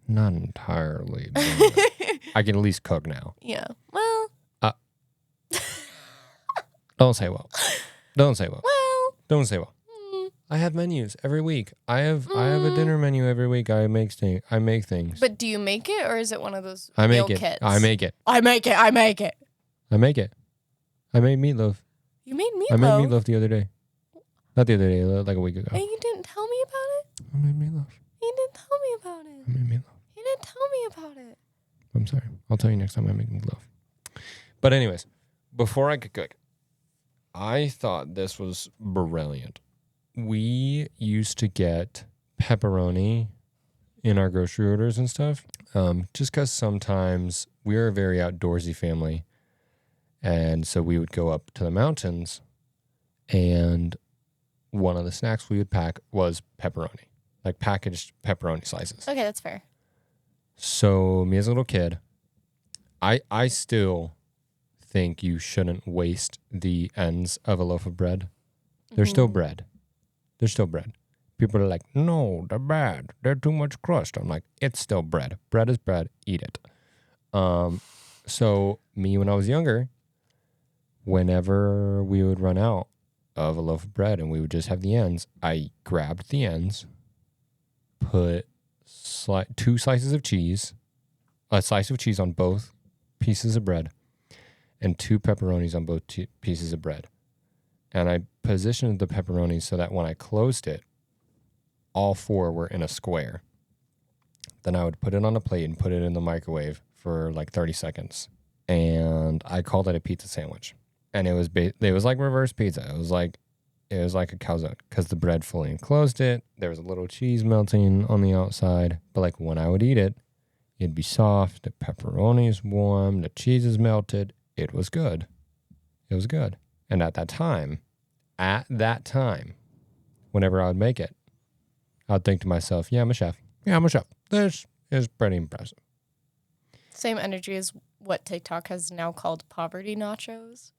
Not entirely. I can at least cook now. Yeah. Well. Don't say well. Don't say well. Well. Don't say well. I have menus every week. I have a dinner menu every week. I make things. But do you make it, or is it one of those I make meal it. kits? I make it. I make it. I make it. I make it. I made meatloaf. You made meatloaf? I made meatloaf the other day. Not the other day, like a week ago. And you didn't tell me about it? I made meatloaf. You didn't tell me about it. I made meatloaf. You didn't tell me about it. I'm sorry. I'll tell you next time I make meatloaf. But anyways, before I could cook, I thought this was brilliant. We used to get pepperoni in our grocery orders and stuff, just because sometimes we're a very outdoorsy family. And so we would go up to the mountains, and one of the snacks we would pack was pepperoni, like packaged pepperoni slices. Okay, that's fair. So me as a little kid, I still think you shouldn't waste the ends of a loaf of bread. They're still bread. They're still bread. People are like, no, they're bad. They're too much crust. I'm like, it's still bread. Bread is bread. Eat it. So me, when I was younger, whenever we would run out of a loaf of bread and we would just have the ends, I grabbed the ends, put 2 slices of cheese, a slice of cheese on both pieces of bread, and 2 pepperonis on both pieces of bread. And I positioned the pepperonis so that when I closed it, all 4 were in a square. Then I would put it on a plate and put it in the microwave for like 30 seconds. And I called it a pizza sandwich. And it was like reverse pizza. It was like a calzone because the bread fully enclosed it. There was a little cheese melting on the outside. But like when I would eat it, it'd be soft. The pepperoni is warm. The cheese is melted. It was good. It was good. And at that time, whenever I would make it, I would think to myself, yeah, I'm a chef. This is pretty impressive. Same energy as what TikTok has now called poverty nachos.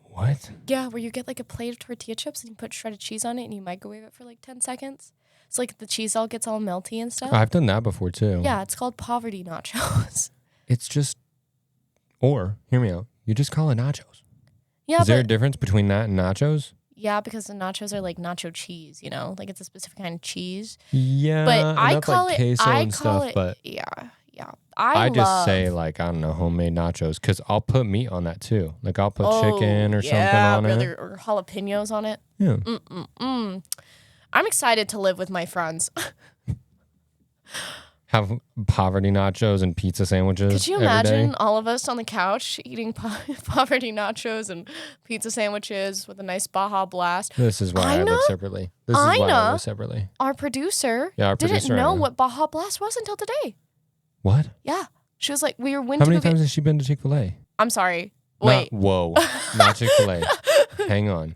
What? Yeah, where you get like a plate of tortilla chips and you put shredded cheese on it and you microwave it for like 10 seconds. So like the cheese gets all melty and stuff. I've done that before too. Yeah, it's called poverty nachos. It's just, or, hear me out, you just call it nachos. Yeah, Is there a difference between that and nachos? Yeah, because the nachos are like nacho cheese, you know? Like it's a specific kind of cheese. Yeah, but I call like it queso and stuff, but yeah. I just say like, I don't know, homemade nachos because I'll put meat on that too. Like I'll put chicken or something on it. Or jalapenos on it. Yeah. I'm excited to live with my friends. Have poverty nachos and pizza sandwiches. Could you imagine all of us on the couch eating poverty nachos and pizza sandwiches with a nice Baja Blast? This is why I live separately. Our producer, didn't know what Baja Blast was until today. What? Yeah. She was like, we went How many times has she been to Chick-fil-A? I'm sorry. Wait. Whoa. Not Chick-fil-A. Hang on.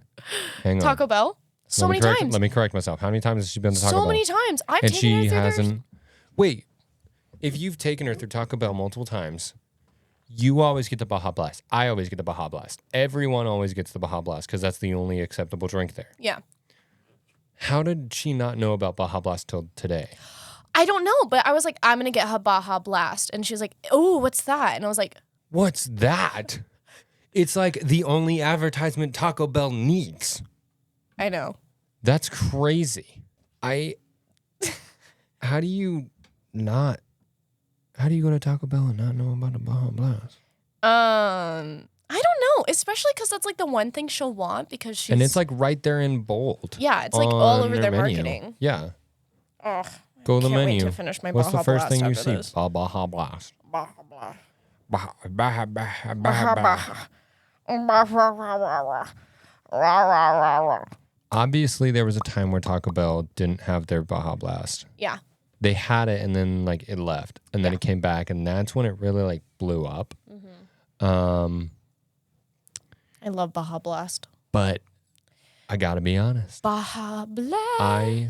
Taco Bell? So many times. Let me correct myself. How many times has she been to Taco Bell? So many times. I've taken her through Wait. If you've taken her through Taco Bell multiple times, you always get the Baja Blast. I always get the Baja Blast. Everyone always gets the Baja Blast because that's the only acceptable drink there. Yeah. How did she not know about Baja Blast till today? I don't know, but I was like, I'm going to get her Baja Blast. And she was like, oh, what's that? And I was like, what's that? It's like the only advertisement Taco Bell needs. I know. That's crazy. How do you go to Taco Bell and not know about the Baja Blast? I don't know, especially because that's like the one thing she'll want because she's... And it's like right there in bold. Yeah, it's like all over their marketing. Yeah. Ugh, go to the menu. Wait to finish my What's Baja the first Blast thing you after see? Baja Blast. Baja Blast. Baja Blast. Obviously, there was a time where Taco Bell didn't have their Baja Blast. Yeah. They had it and then like it left and then it came back and that's when it really like blew up. Mm-hmm. I love Baja Blast. But I gotta be honest. Baja Blast. I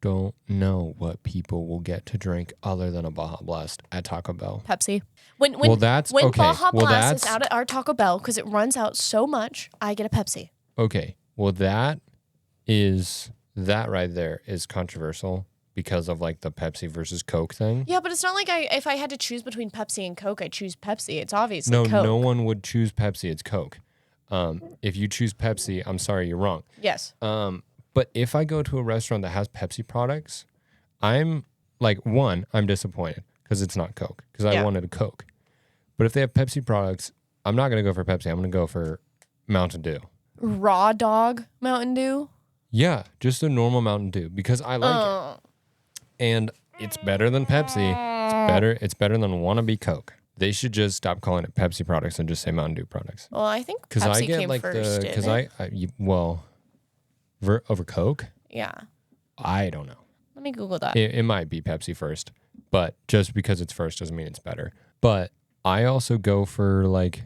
don't know what people will get to drink other than a Baja Blast at Taco Bell. Pepsi. When Baja Blast is out at our Taco Bell, because it runs out so much, I get a Pepsi. Okay. Well, that right there is controversial because of like the Pepsi versus Coke thing. Yeah, but it's not like if I had to choose between Pepsi and Coke, I'd choose Pepsi. It's obviously Coke. No one would choose Pepsi. It's Coke. If you choose Pepsi, I'm sorry, you're wrong. Yes. But if I go to a restaurant that has Pepsi products, I'm like, I'm disappointed because it's not Coke because I wanted a Coke. But if they have Pepsi products, I'm not going to go for Pepsi. I'm going to go for Mountain Dew. Raw dog Mountain Dew? Yeah, just a normal Mountain Dew because I like it. And it's better than Pepsi. It's better than wannabe Coke. They should just stop calling it Pepsi products and just say Mountain Dew products. Well, I think Pepsi came first, over Coke? Yeah. I don't know. Let me Google that. It might be Pepsi first, but just because it's first doesn't mean it's better. But I also go for like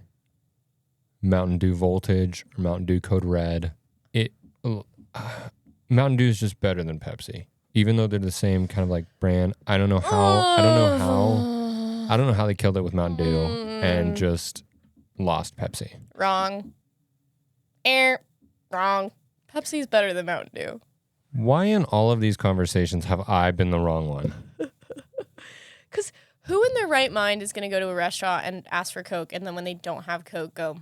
Mountain Dew Voltage or Mountain Dew Code Red. Mountain Dew is just better than Pepsi, even though they're the same kind of like brand. I don't know how they killed it with Mountain Dew and just lost Pepsi. Wrong. Wrong. Pepsi's better than Mountain Dew. Why in all of these conversations have I been the wrong one? Because who in their right mind is going to go to a restaurant and ask for Coke, and then when they don't have Coke, go,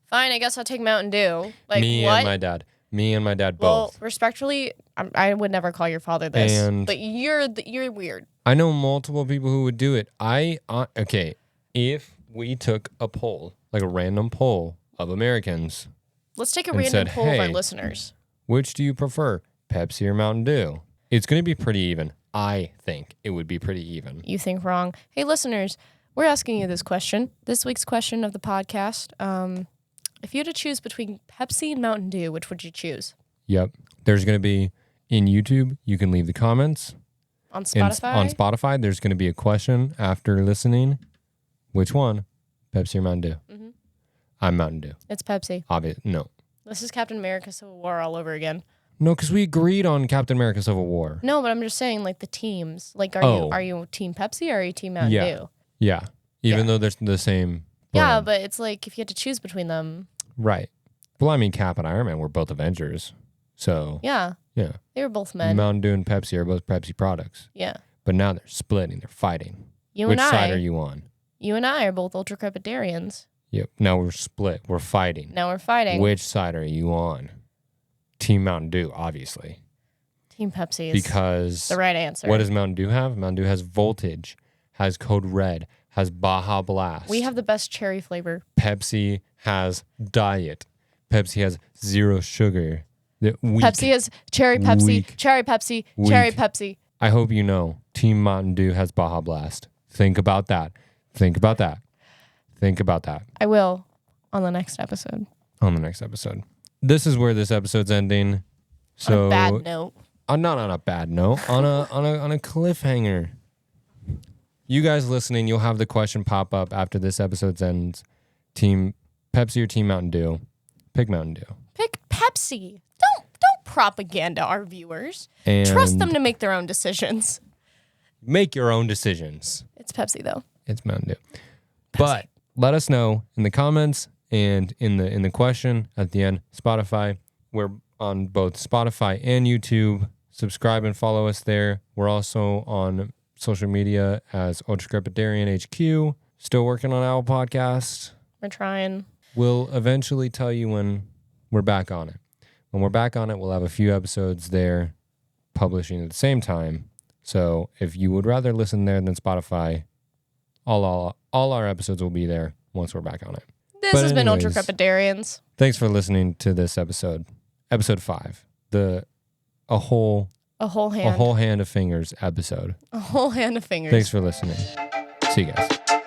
fine, I guess I'll take Mountain Dew. Like, Me and my dad both. Well, respectfully, I would never call your father this, but you're weird. I know multiple people who would do it. If we took a poll, like a random poll of Americans. Let's take a random poll of our listeners. Which do you prefer, Pepsi or Mountain Dew? It's going to be pretty even. I think it would be pretty even. You think wrong. Hey, listeners, we're asking you this question. This week's question of the podcast. If you had to choose between Pepsi and Mountain Dew, which would you choose? Yep. There's going to be, in YouTube, you can leave the comments. On Spotify? On Spotify, there's going to be a question after listening. Which one? Pepsi or Mountain Dew? Mm-hmm. I'm Mountain Dew. It's Pepsi. Obvious. No. This is Captain America Civil War all over again. No, because we agreed on Captain America Civil War. No, but I'm just saying, like, the teams. Like, are you Team Pepsi or are you Team Mountain Dew? Yeah. Even though they're the same brand. Yeah, but it's like, if you had to choose between them. Right. Well, I mean, Cap and Iron Man were both Avengers. So. Yeah. Yeah. They were both men. Mountain Dew and Pepsi are both Pepsi products. Yeah. But now they're splitting. They're fighting. Which side are you on? You and I are both Ultracrepidarians. Yep. Now we're split. We're fighting. Now we're fighting. Which side are you on? Team Mountain Dew, obviously. Team Pepsi is because the right answer. What does Mountain Dew have? Mountain Dew has Voltage, has Code Red, has Baja Blast. We have the best cherry flavor. Pepsi has Diet. Pepsi has zero sugar. Pepsi has Cherry Pepsi, Cherry Pepsi, Cherry Pepsi. I hope you know Team Mountain Dew has Baja Blast. Think about that. Think about that. Think about that. I will on the next episode. On the next episode. This is where this episode's ending. So on a bad note. Not on a bad note. on a cliffhanger. You guys listening, you'll have the question pop up after this episode ends. Team Pepsi or Team Mountain Dew? Pick Mountain Dew. Pick Pepsi. Don't propaganda our viewers. And trust them to make their own decisions. Make your own decisions. It's Pepsi though. It's Mountain Dew. Pepsi. But let us know in the comments and in the question at the end, Spotify, where on both Spotify and YouTube. Subscribe and follow us there. We're also on social media as Ultracrepidarian HQ. Still working on our podcast. We're trying. We'll eventually tell you when we're back on it. When we're back on it, we'll have a few episodes there publishing at the same time. So if you would rather listen there than Spotify, all our episodes will be there once we're back on it. This has been Ultracrepidarians. Thanks for listening to this episode. Episode 5. A whole hand of fingers episode. A whole hand of fingers. Thanks for listening. See you guys.